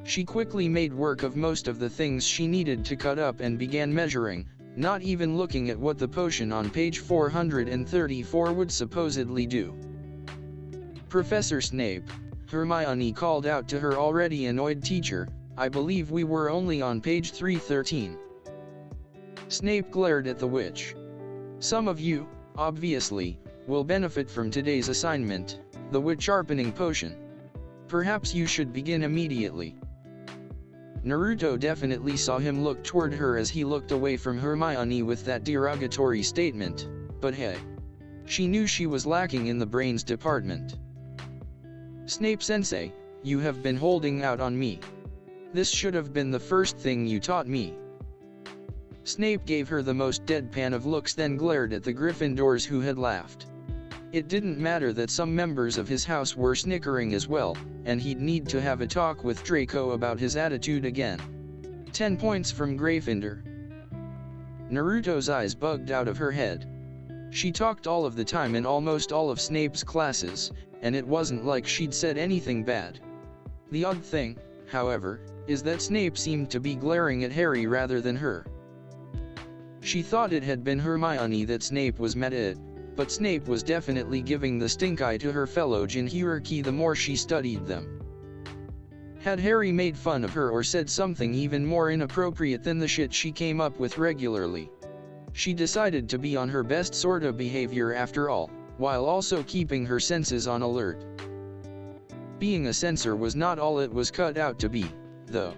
[SPEAKER 2] She quickly made work of most of the things she needed to cut up and began measuring, not even looking at what the potion on page 434 would supposedly do. "Professor Snape," Hermione called out to her already annoyed teacher, "I believe we were only on page 313. Snape glared at the witch. "Some of you, obviously, will benefit from today's assignment, the wit sharpening potion. Perhaps you should begin immediately." Naruto definitely saw him look toward her as he looked away from Hermione with that derogatory statement, but hey. She knew she was lacking in the brains department. "Snape-sensei, you have been holding out on me. This should have been the first thing you taught me." Snape gave her the most deadpan of looks, then glared at the Gryffindors who had laughed. It didn't matter that some members of his house were snickering as well, and he'd need to have a talk with Draco about his attitude again. 10 points from Gryffindor. Naruto's eyes bugged out of her head. She talked all of the time in almost all of Snape's classes, and it wasn't like she'd said anything bad. The odd thing, however, is that Snape seemed to be glaring at Harry rather than her. She thought it had been Hermione that Snape was mad at, but Snape was definitely giving the stink eye to her fellow Jinhuriki the more she studied them. Had Harry made fun of her or said something even more inappropriate than the shit she came up with regularly? She decided to be on her best sort of behavior after all, while also keeping her senses on alert. Being a censor was not all it was cut out to be, though.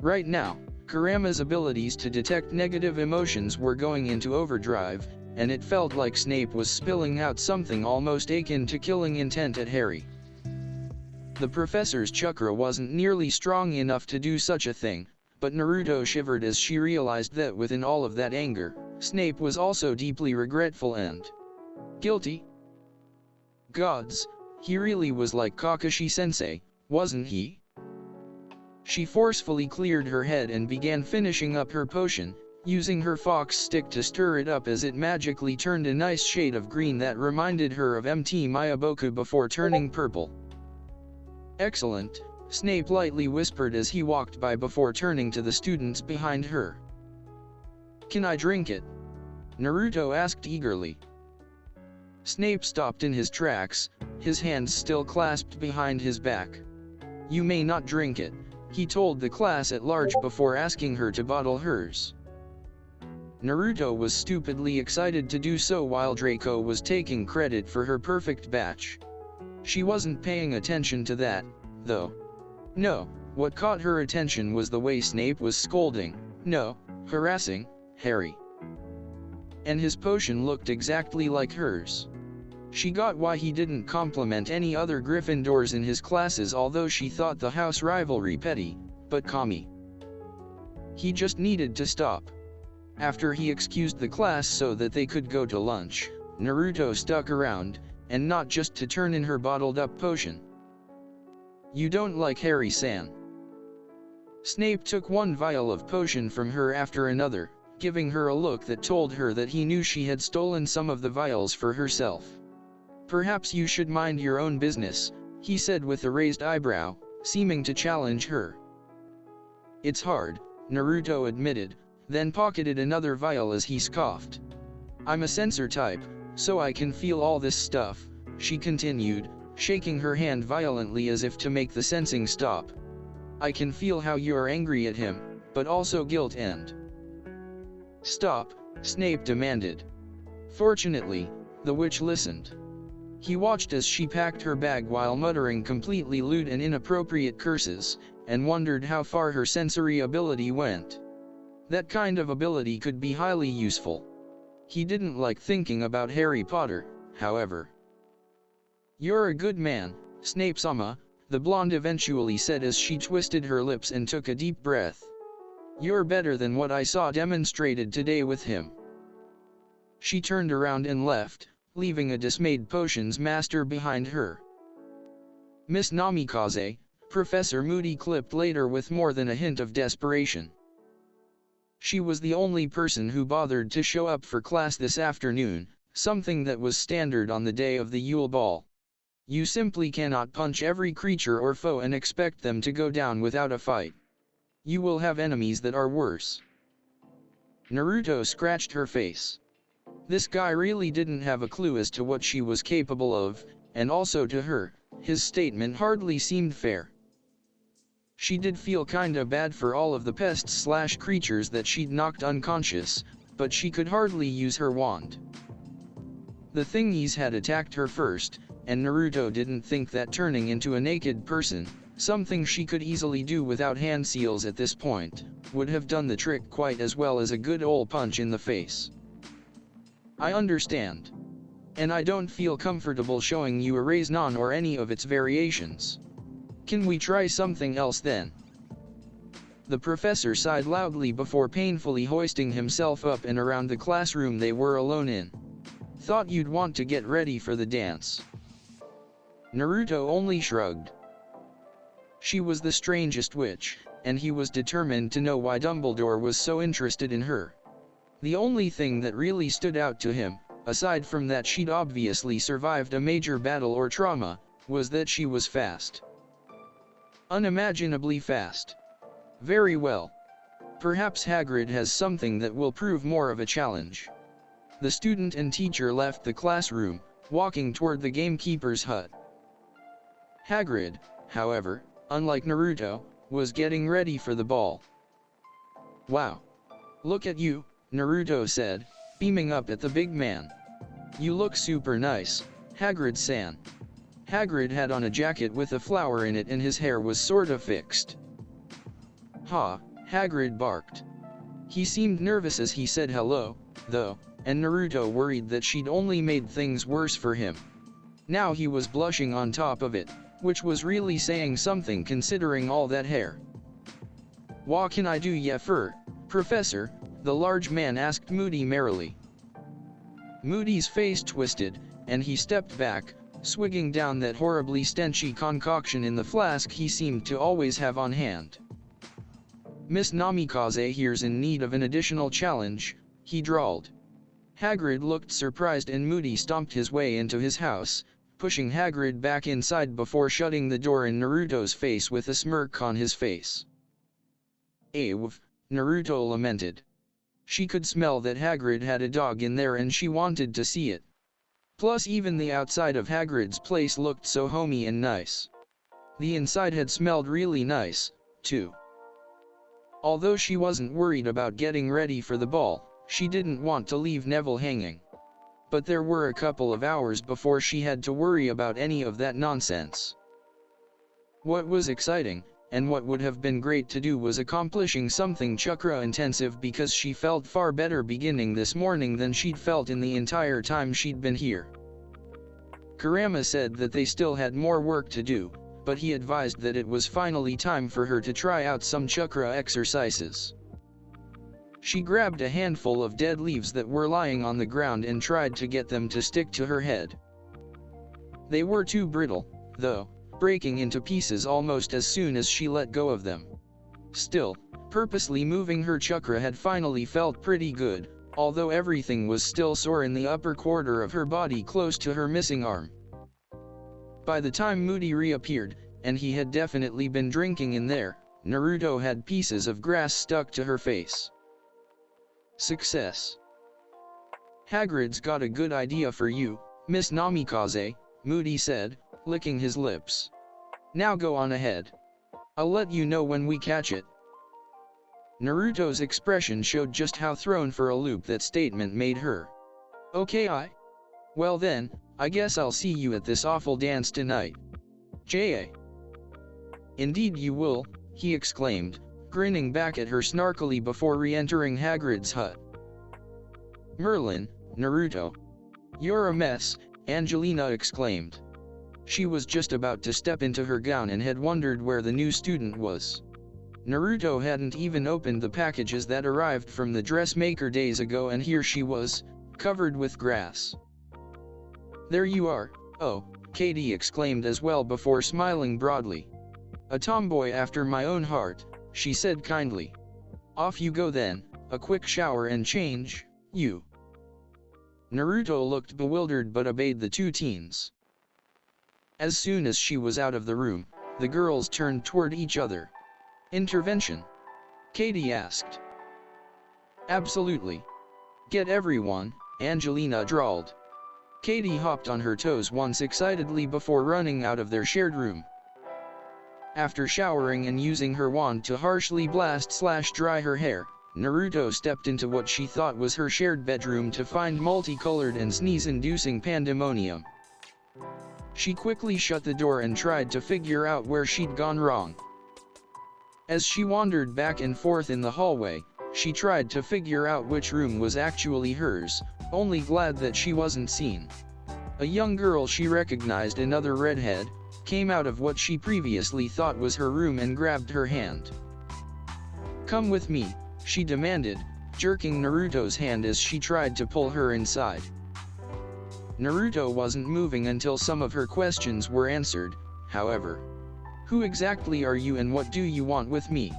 [SPEAKER 2] Right now, Kurama's abilities to detect negative emotions were going into overdrive, and it felt like Snape was spilling out something almost akin to killing intent at Harry. The professor's chakra wasn't nearly strong enough to do such a thing, but Naruto shivered as she realized that within all of that anger, Snape was also deeply regretful and guilty. Gods, he really was like Kakashi-sensei, wasn't he? She forcefully cleared her head and began finishing up her potion, using her fox stick to stir it up as it magically turned a nice shade of green that reminded her of MT Miyaboku before turning purple. "Excellent," Snape lightly whispered as he walked by before turning to the students behind her. "Can I drink it?" Naruto asked eagerly. Snape stopped in his tracks, his hands still clasped behind his back. "You may not drink it," he told the class at large before asking her to bottle hers. Naruto was stupidly excited to do so while Draco was taking credit for her perfect batch. She wasn't paying attention to that, though. No, what caught her attention was the way Snape was scolding, no, harassing, Harry. And his potion looked exactly like hers. She got why he didn't compliment any other Gryffindors in his classes, although she thought the house rivalry petty, but commie. He just needed to stop. After he excused the class so that they could go to lunch, Naruto stuck around, and not just to turn in her bottled-up potion. "You don't like Harry-san." Snape took one vial of potion from her after another, giving her a look that told her that he knew she had stolen some of the vials for herself. "Perhaps you should mind your own business," he said with a raised eyebrow, seeming to challenge her. "It's hard," Naruto admitted, then pocketed another vial as he scoffed. "I'm a sensor type, so I can feel all this stuff," she continued, shaking her hand violently as if to make the sensing stop. "I can feel how you're angry at him, but also guilt and—" "Stop," Snape demanded. Fortunately, the witch listened. He watched as she packed her bag while muttering completely lewd and inappropriate curses, and wondered how far her sensory ability went. That kind of ability could be highly useful. He didn't like thinking about Harry Potter, however. "You're a good man, Snape-sama," the blonde eventually said as she twisted her lips and took a deep breath. "You're better than what I saw demonstrated today with him." She turned around and left, leaving a dismayed potions master behind her. "Miss Namikaze," Professor Moody clipped later with more than a hint of desperation. She was the only person who bothered to show up for class this afternoon, something that was standard on the day of the Yule Ball. You simply cannot punch every creature or foe and expect them to go down without a fight. You will have enemies that are worse. Naruto scratched her face. This guy really didn't have a clue as to what she was capable of, and also to her, his statement hardly seemed fair. She did feel kinda bad for all of the pests/creatures that she'd knocked unconscious, but she could hardly use her wand. The thingies had attacked her first, and Naruto didn't think that turning into a naked person, something she could easily do without hand seals at this point, would have done the trick quite as well as a good ol' punch in the face. I understand. And I don't feel comfortable showing you a Raise-Non or any of its variations. Can we try something else then? The professor sighed loudly before painfully hoisting himself up and around the classroom they were alone in. Thought you'd want to get ready for the dance. Naruto only shrugged. She was the strangest witch, and he was determined to know why Dumbledore was so interested in her. The only thing that really stood out to him, aside from that she'd obviously survived a major battle or trauma, was that she was fast. Unimaginably fast. Very well. Perhaps Hagrid has something that will prove more of a challenge. The student and teacher left the classroom, walking toward the gamekeeper's hut. Hagrid, however, unlike Naruto, was getting ready for the ball. Wow. Look at you, Naruto said, beaming up at the big man. You look super nice, Hagrid-san. Hagrid had on a jacket with a flower in it and his hair was sorta fixed. Ha, Hagrid barked. He seemed nervous as he said hello, though, and Naruto worried that she'd only made things worse for him. Now he was blushing on top of it, which was really saying something considering all that hair. "What can I do ya for, Professor?" the large man asked Moody merrily. Moody's face twisted, and he stepped back, swigging down that horribly stenchy concoction in the flask he seemed to always have on hand. "Miss Namikaze here's in need of an additional challenge," he drawled. Hagrid looked surprised and Moody stomped his way into his house, pushing Hagrid back inside before shutting the door in Naruto's face with a smirk on his face. "Ew," Naruto lamented. She could smell that Hagrid had a dog in there and she wanted to see it. Plus even the outside of Hagrid's place looked so homey and nice. The inside had smelled really nice, too. Although she wasn't worried about getting ready for the ball, she didn't want to leave Neville hanging. But there were a couple of hours before she had to worry about any of that nonsense. What was exciting, and what would have been great to do was accomplishing something chakra-intensive because she felt far better beginning this morning than she'd felt in the entire time she'd been here. Kurama said that they still had more work to do, but he advised that it was finally time for her to try out some chakra exercises. She grabbed a handful of dead leaves that were lying on the ground and tried to get them to stick to her head. They were too brittle, though, breaking into pieces almost as soon as she let go of them. Still, purposely moving her chakra had finally felt pretty good, although everything was still sore in the upper quarter of her body close to her missing arm. By the time Moody reappeared, and he had definitely been drinking in there, Naruto had pieces of grass stuck to her face. Success. "Hagrid's got a good idea for you, Miss Namikaze," Moody said, licking his lips. "Now go on ahead. I'll let you know when we catch it." Naruto's expression showed just how thrown for a loop that statement made her. "Okay, well then, I guess I'll see you at this awful dance tonight. J.A." "Indeed you will," he exclaimed, grinning back at her snarkily before re-entering Hagrid's hut. "Merlin, Naruto. You're a mess," Angelina exclaimed. She was just about to step into her gown and had wondered where the new student was. Naruto hadn't even opened the packages that arrived from the dressmaker days ago and here she was, covered with grass. "There you are, oh," Katie exclaimed as well before smiling broadly. "A tomboy after my own heart," she said kindly. "Off you go then,
[SPEAKER 1] a quick shower and change, you. Naruto looked bewildered but obeyed the two teens. As soon as she was out of the room, the girls turned toward each other. Intervention? Katie asked. Absolutely. Get everyone, Angelina drawled. Katie hopped on her toes once excitedly before running out of their shared room. After showering and using her wand to harshly blast/dry her hair, Naruto stepped into what she thought was her shared bedroom to find multicolored and sneeze-inducing pandemonium. She quickly shut the door and tried to figure out where she'd gone wrong. As she wandered back and forth in the hallway, she tried to figure out which room was actually hers, only glad that she wasn't seen. A young girl she recognized, another redhead, came out of what she previously thought was her room and grabbed her hand. Come with me, she demanded, jerking Naruto's hand as she tried to pull her inside. Naruto wasn't moving until some of her questions were answered, however. Who exactly are you and what do you want with me?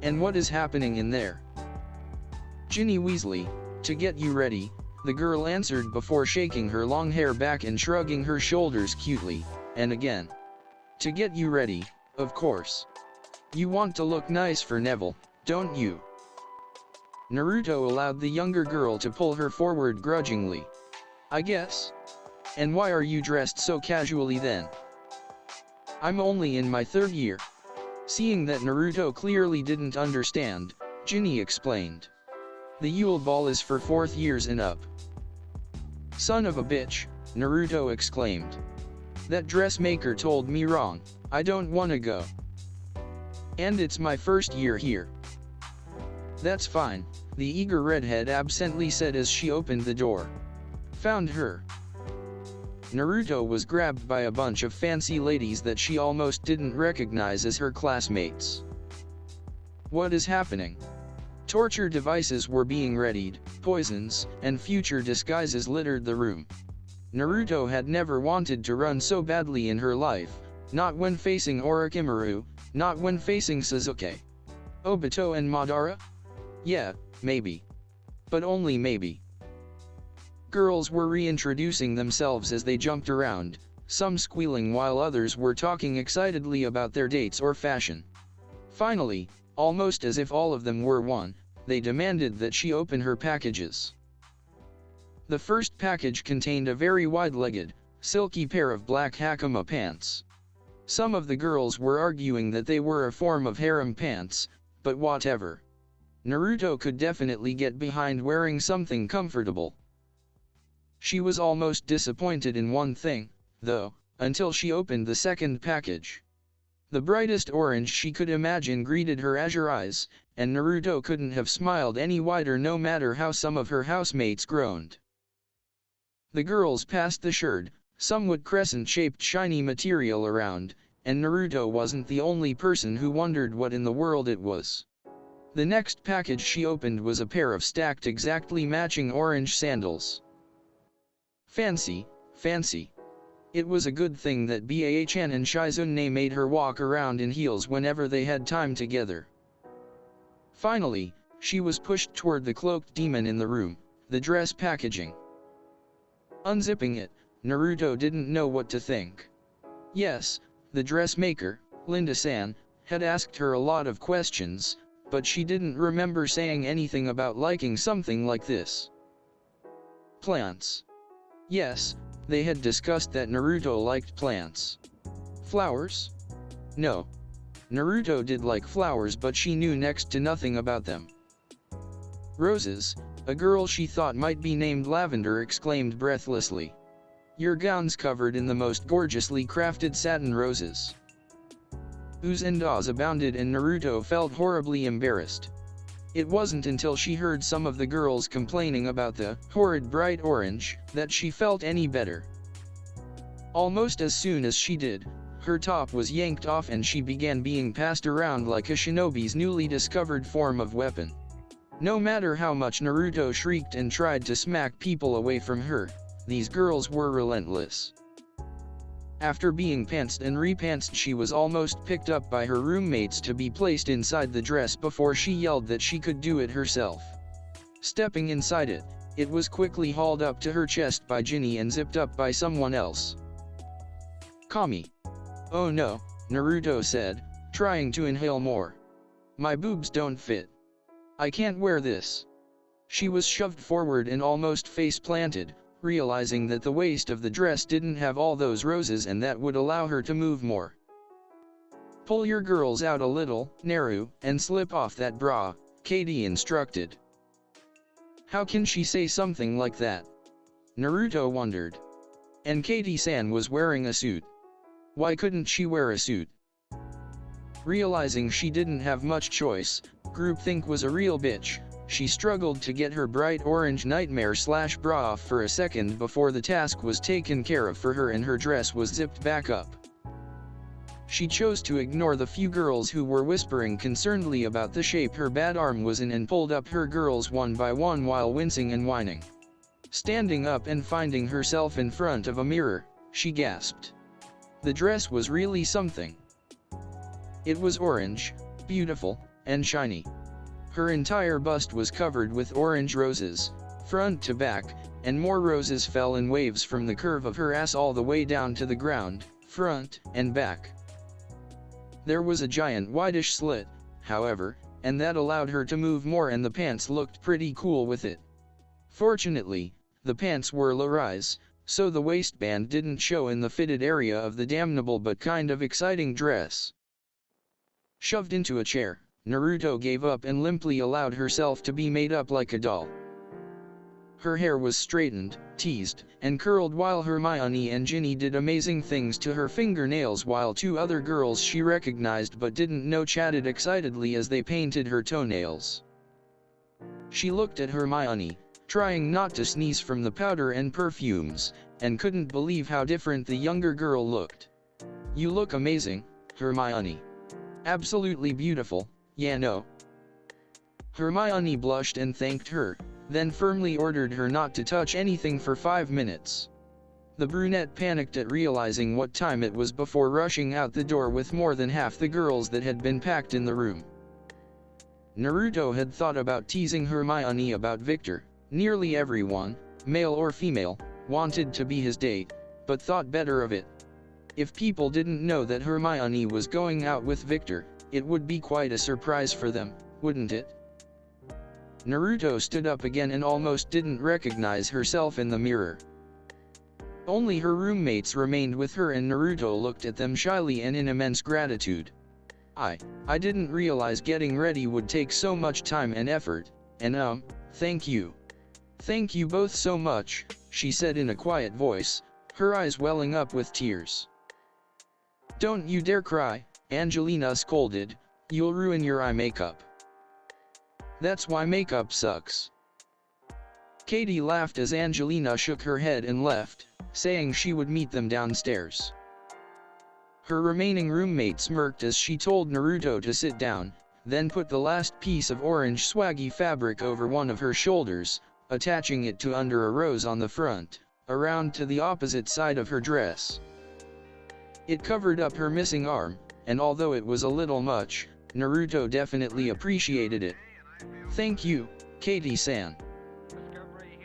[SPEAKER 1] And what is happening in there? Ginny Weasley, to get you ready, the girl answered before shaking her long hair back and shrugging her shoulders cutely, and again. To get you ready, of course. You want to look nice for Neville, don't you? Naruto allowed the younger girl to pull her forward grudgingly. I guess. And why are you dressed so casually then? I'm only in my third year. Seeing that Naruto clearly didn't understand, Ginny explained. The Yule Ball is for 4th years and up. Son of a bitch, Naruto exclaimed. That dressmaker told me wrong, I don't wanna go. And it's my first year here. That's fine, the eager redhead absently said as she opened the door. Found her. Naruto was grabbed by a bunch of fancy ladies that she almost didn't recognize as her classmates. What is happening? Torture devices were being readied, poisons, and future disguises littered the room. Naruto had never wanted to run so badly in her life, not when facing Orochimaru, not when facing Sasuke. Obito and Madara? Yeah, maybe. But only maybe. Girls were reintroducing themselves as they jumped around, some squealing while others were talking excitedly about their dates or fashion. Finally, almost as if all of them were one, they demanded that she open her packages. The first package contained a very wide-legged, silky pair of black hakama pants. Some of the girls were arguing that they were a form of harem pants, but whatever. Naruto could definitely get behind wearing something comfortable. She was almost disappointed in one thing, though, until she opened the second package. The brightest orange she could imagine greeted her azure eyes, and Naruto couldn't have smiled any wider no matter how some of her housemates groaned. The girls passed the shirred, somewhat crescent-shaped shiny material around, and Naruto wasn't the only person who wondered what in the world it was. The next package she opened was a pair of stacked exactly matching orange sandals. Fancy, fancy. It was a good thing that Baa-chan and Shizune made her walk around in heels whenever they had time together. Finally, she was pushed toward the cloaked demon in the room, the dress packaging. Unzipping it, Naruto didn't know what to think. Yes, the dressmaker, Linda-san, had asked her a lot of questions, but she didn't remember saying anything about liking something like this. Plants. Yes, they had discussed that Naruto liked plants. Flowers? No. Naruto did like flowers, but she knew next to nothing about them. Roses, a girl she thought might be named Lavender exclaimed breathlessly. Your gown's covered in the most gorgeously crafted satin roses. Oohs and ahs abounded and Naruto felt horribly embarrassed. It wasn't until she heard some of the girls complaining about the horrid bright orange that she felt any better. Almost as soon as she did, her top was yanked off and she began being passed around like a shinobi's newly discovered form of weapon. No matter how much Naruto shrieked and tried to smack people away from her, these girls were relentless. After being pantsed and repantsed, she was almost picked up by her roommates to be placed inside the dress before she yelled that she could do it herself.
[SPEAKER 2] Stepping inside it, it was quickly hauled up to her chest by Ginny and zipped up by someone else. Kami. Oh no, Naruto said, trying to inhale more. My boobs don't fit. I can't wear this. She was shoved forward and almost face-planted, realizing that the waist of the dress didn't have all those roses and that would allow her to move more. Pull your girls out a little, Naru, and slip off that bra, Katie instructed. How can she say something like that? Naruto wondered. And Katie-san was wearing a suit. Why couldn't she wear a suit? Realizing she didn't have much choice, groupthink was a real bitch. She struggled to get her bright orange nightmare/bra off for a second before the task was taken care of for her and her dress was zipped back up. She chose to ignore the few girls who were whispering concernedly about the shape her bad arm was in and pulled up her girls one by one while wincing and whining. Standing up and finding herself in front of a mirror, she gasped. The dress was really something. It was orange, beautiful, and shiny. Her entire bust was covered with orange roses, front to back, and more roses fell in waves from the curve of her ass all the way down to the ground, front and back. There was a giant whitish slit, however, and that allowed her to move more and the pants looked pretty cool with it. Fortunately, the pants were low-rise, so the waistband didn't show in the fitted area of the damnable but kind of exciting dress. Shoved into a chair, Naruto gave up and limply allowed herself to be made up like a doll. Her hair was straightened, teased, and curled while Hermione and Ginny did amazing things to her fingernails while two other girls she recognized but didn't know chatted excitedly as they painted her toenails. She looked at Hermione, trying not to sneeze from the powder and perfumes, and couldn't believe how different the younger girl looked. You look amazing, Hermione. Absolutely beautiful, yeah no. Hermione blushed and thanked her, then firmly ordered her not to touch anything for 5 minutes. The brunette panicked at realizing what time it was before rushing out the door with more than half the girls that had been packed in the room. Naruto had thought about teasing Hermione about Victor. Nearly everyone, male or female, wanted to be his date, but thought better of it. If people didn't know that Hermione was going out with Victor, it would be quite a surprise for them, wouldn't it? Naruto stood up again and almost didn't recognize herself in the mirror. Only her roommates remained with her and Naruto looked at them shyly and in immense gratitude. I didn't realize getting ready would take so much time and effort, and thank you. Thank you both so much, she said in a quiet voice, her eyes welling up with tears. Don't you dare cry, Angelina scolded, you'll ruin your eye makeup. That's why makeup sucks. Katie laughed as Angelina shook her head and left, saying she would meet them downstairs. Her remaining roommate smirked as she told Naruto to sit down, then put the last piece of orange swaggy fabric over one of her shoulders, attaching it to under a rose on the front, around to the opposite side of her dress. It covered up her missing arm, and although it was a little much, Naruto definitely appreciated it. Thank you, Katie-san.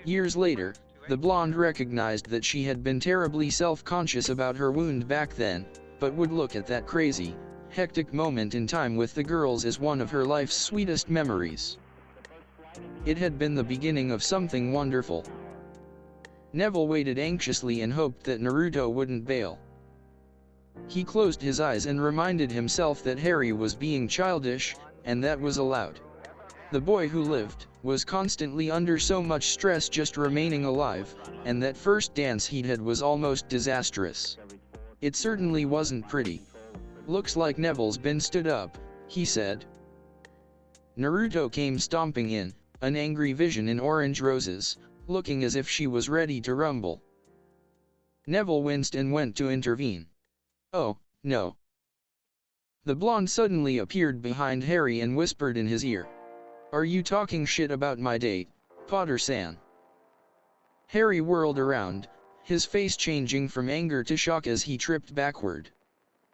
[SPEAKER 2] Years later, the blonde recognized that she had been terribly self-conscious about her wound back then, but would look at that crazy, hectic moment in time with the girls as one of her life's sweetest memories. It had been the beginning of something wonderful. Neville waited anxiously and hoped that Naruto wouldn't bail. He closed his eyes and reminded himself that Harry was being childish, and that was allowed. The boy who lived, was constantly under so much stress just remaining alive, and that first dance he'd had was almost disastrous. It certainly wasn't pretty. Looks like Neville's been stood up, he said. Naruto came stomping in, an angry vision in orange roses, looking as if she was ready to rumble. Neville winced and went to intervene. Oh, no. The blonde suddenly appeared behind Harry and whispered in his ear. Are you talking shit about my date, Potter-san? Harry whirled around, his face changing from anger to shock as he tripped backward.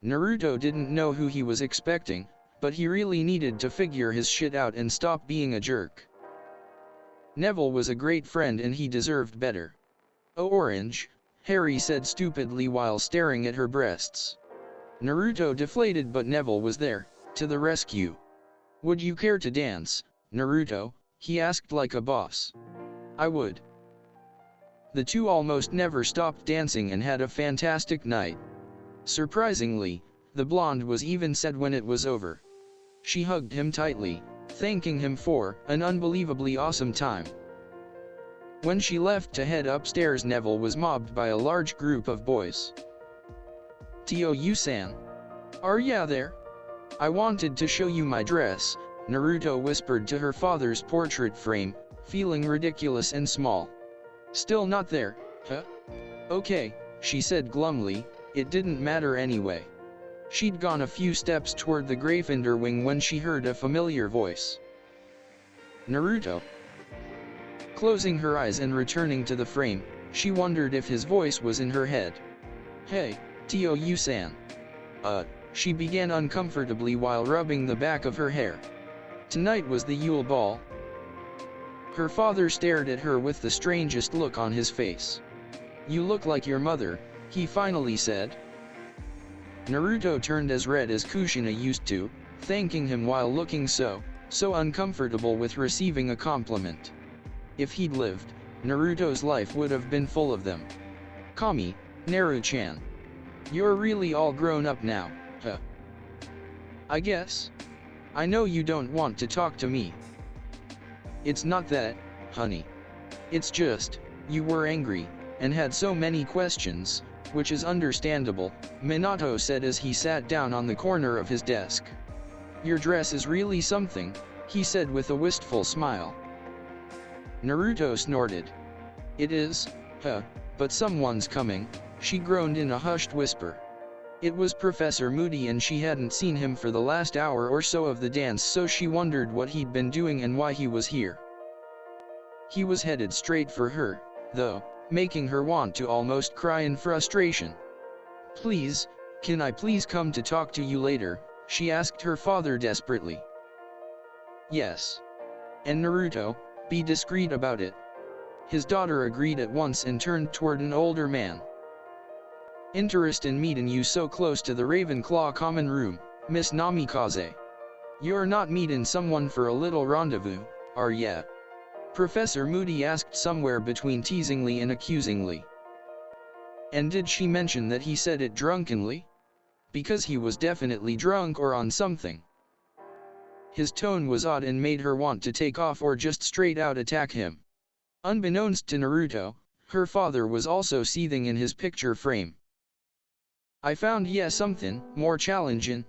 [SPEAKER 2] Naruto didn't know who he was expecting, but he really needed to figure his shit out and stop being a jerk. Neville was a great friend and he deserved better. Oh, orange, Harry said stupidly while staring at her breasts. Naruto deflated, but Neville was there, to the rescue. Would you care to dance, Naruto? He asked like a boss. I would. The two almost never stopped dancing and had a fantastic night. Surprisingly, the blonde was even sad when it was over. She hugged him tightly, thanking him for an unbelievably awesome time. When she left to head upstairs, Neville was mobbed by a large group of boys. "Tio-san, are ya there? I wanted to show you my dress," Naruto whispered to her father's portrait frame, feeling ridiculous and small. "Still not there, huh? Okay," she said glumly, it didn't matter anyway. She'd gone a few steps toward the Gryffindor wing when she heard a familiar voice. Naruto. Closing her eyes and returning to the frame, she wondered if his voice was in her head. "Hey, Tio-san." She began uncomfortably while rubbing the back of her hair. Tonight was the Yule Ball. Her father stared at her with the strangest look on his face. "You look like your mother," he finally said. Naruto turned as red as Kushina used to, thanking him while looking so uncomfortable with receiving a compliment. If he'd lived, Naruto's life would have been full of them. "Kami, Naru-chan. You're really all grown up now, huh? I guess. I know you don't want to talk to me." "It's not that, honey. It's just, you were angry, and had so many questions, which is understandable," Minato said as he sat down on the corner of his desk. "Your dress is really something," he said with a wistful smile. Naruto snorted. "It is, huh, but someone's coming," she groaned in a hushed whisper. It was Professor Moody and she hadn't seen him for the last hour or so of the dance, so she wondered what he'd been doing and why he was here. He was headed straight for her, though, making her want to almost cry in frustration. "Please, can I please come to talk to you later?" she asked her father desperately. "Yes. And Naruto, be discreet about it." His daughter agreed at once and turned toward an older man. "Interest in meeting you so close to the Ravenclaw common room, Miss Namikaze. You're not meeting someone for a little rendezvous, are ya?" Professor Moody asked somewhere between teasingly and accusingly. And did she mention that he said it drunkenly? Because he was definitely drunk or on something. His tone was odd and made her want to take off or just straight out attack him. Unbeknownst to Naruto, her father was also seething in his picture frame. "I found something more challenging,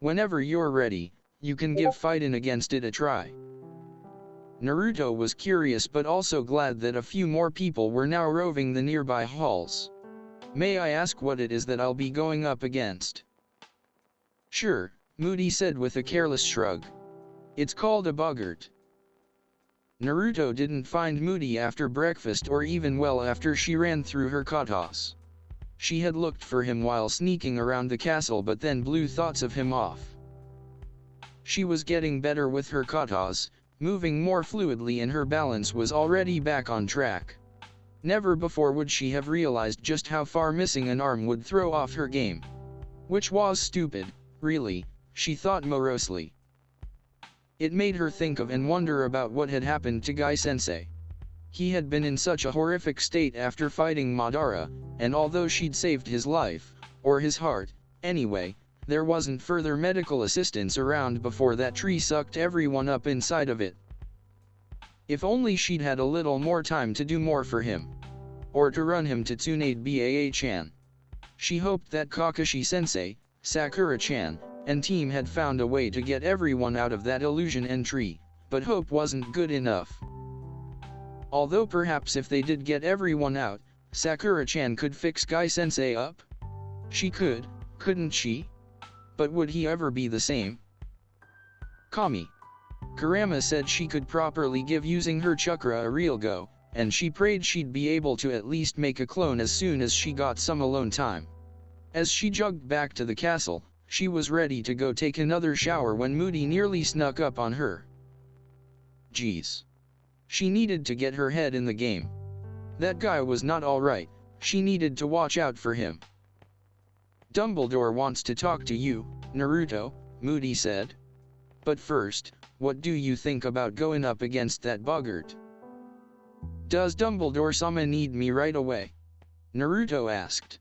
[SPEAKER 2] Whenever you're ready, you can give fighting against it a try." Naruto was curious but also glad that a few more people were now roving the nearby halls. "May I ask what it is that I'll be going up against?" "Sure," Moody said with a careless shrug. "It's called a boggart." Naruto didn't find Moody after breakfast or even well after she ran through her katas. She had looked for him while sneaking around the castle but then blew thoughts of him off. She was getting better with her katas, moving more fluidly and her balance was already back on track. Never before would she have realized just how far missing an arm would throw off her game. Which was stupid, really, she thought morosely. It made her think of and wonder about what had happened to Guy-sensei. He had been in such a horrific state after fighting Madara, and although she'd saved his life, or his heart, anyway, there wasn't further medical assistance around before that tree sucked everyone up inside of it. If only she'd had a little more time to do more for him. Or to run him to Tsunade Baa-chan. She hoped that Kakashi-sensei, Sakura-chan, and team had found a way to get everyone out of that illusion and tree, but hope wasn't good enough. Although perhaps if they did get everyone out, Sakura-chan could fix Guy-sensei up? She could, couldn't she? But would he ever be the same? "Kami." Kurama said she could properly give using her chakra a real go, and she prayed she'd be able to at least make a clone as soon as she got some alone time. As she jogged back to the castle, she was ready to go take another shower when Moody nearly snuck up on her. "Geez. She needed to get her head in the game. That guy was not alright, she needed to watch out for him.
[SPEAKER 1] Dumbledore wants to talk to you, Naruto, Moody said. But first, what do you think about going up against that boggart?
[SPEAKER 2] Does Dumbledore-sama need me right away? Naruto asked.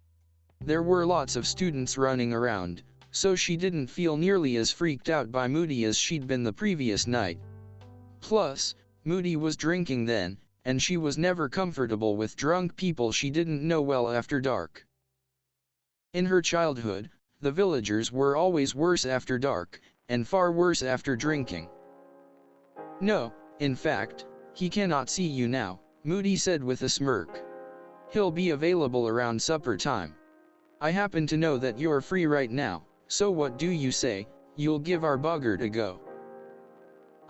[SPEAKER 2] There were lots of students running around, so she didn't feel nearly as freaked out by Moody as she'd been the previous night. Plus, Moody was drinking then, and she was never comfortable with drunk people she didn't know well after dark. In her childhood, the villagers were always worse after dark, and far worse after drinking.
[SPEAKER 1] No, in fact, he cannot see you now, Moody said with a smirk. He'll be available around supper time. I happen to know that you're free right now, so what do you say, you'll give our boggart a go?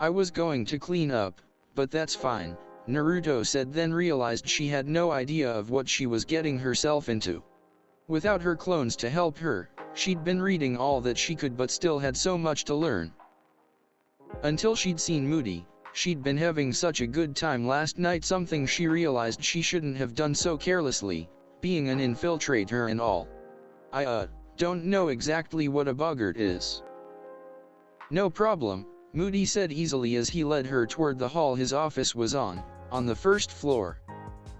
[SPEAKER 2] I was going to clean up, but that's fine, Naruto said, then realized she had no idea of what she was getting herself into. Without her clones to help her, she'd been reading all that she could but still had so much to learn. Until she'd seen Moody, she'd been having such a good time last night, something she realized she shouldn't have done so carelessly, being an infiltrator and all.
[SPEAKER 1] I don't know exactly what a boggart is.
[SPEAKER 2] No problem, Moody said easily as he led her toward the hall his office was on the first floor.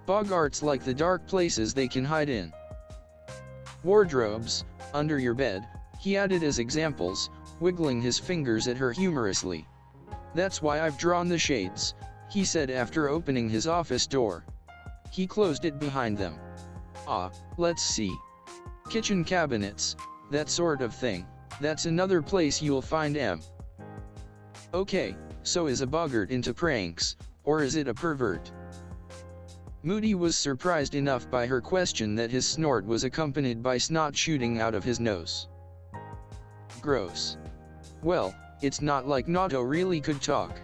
[SPEAKER 2] Boggarts like the dark places they can hide in. Wardrobes, under your bed, he added as examples, wiggling his fingers at her humorously. That's why I've drawn the shades, he said after opening his office door. He closed it behind them. Let's see. Kitchen cabinets, that sort of thing, that's another place you'll find M.
[SPEAKER 1] Okay, so is a boggart into pranks, or is it a pervert?
[SPEAKER 2] Moody was surprised enough by her question that his snort was accompanied by snot shooting out of his nose. Gross. Well, it's not like Naruto really could talk.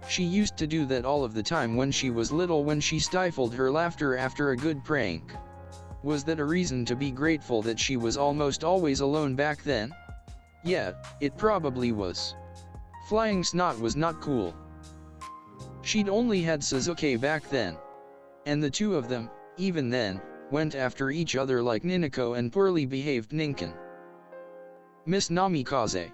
[SPEAKER 2] She used to do that all of the time when she was little, when she stifled her laughter after a good prank. Was that a reason to be grateful that she was almost always alone back then? Yeah, it probably was. Flying snot was not cool. She'd only had Sasuke back then. And the two of them, even then, went after each other like Ninako and poorly behaved Ninken.
[SPEAKER 1] Miss Namikaze.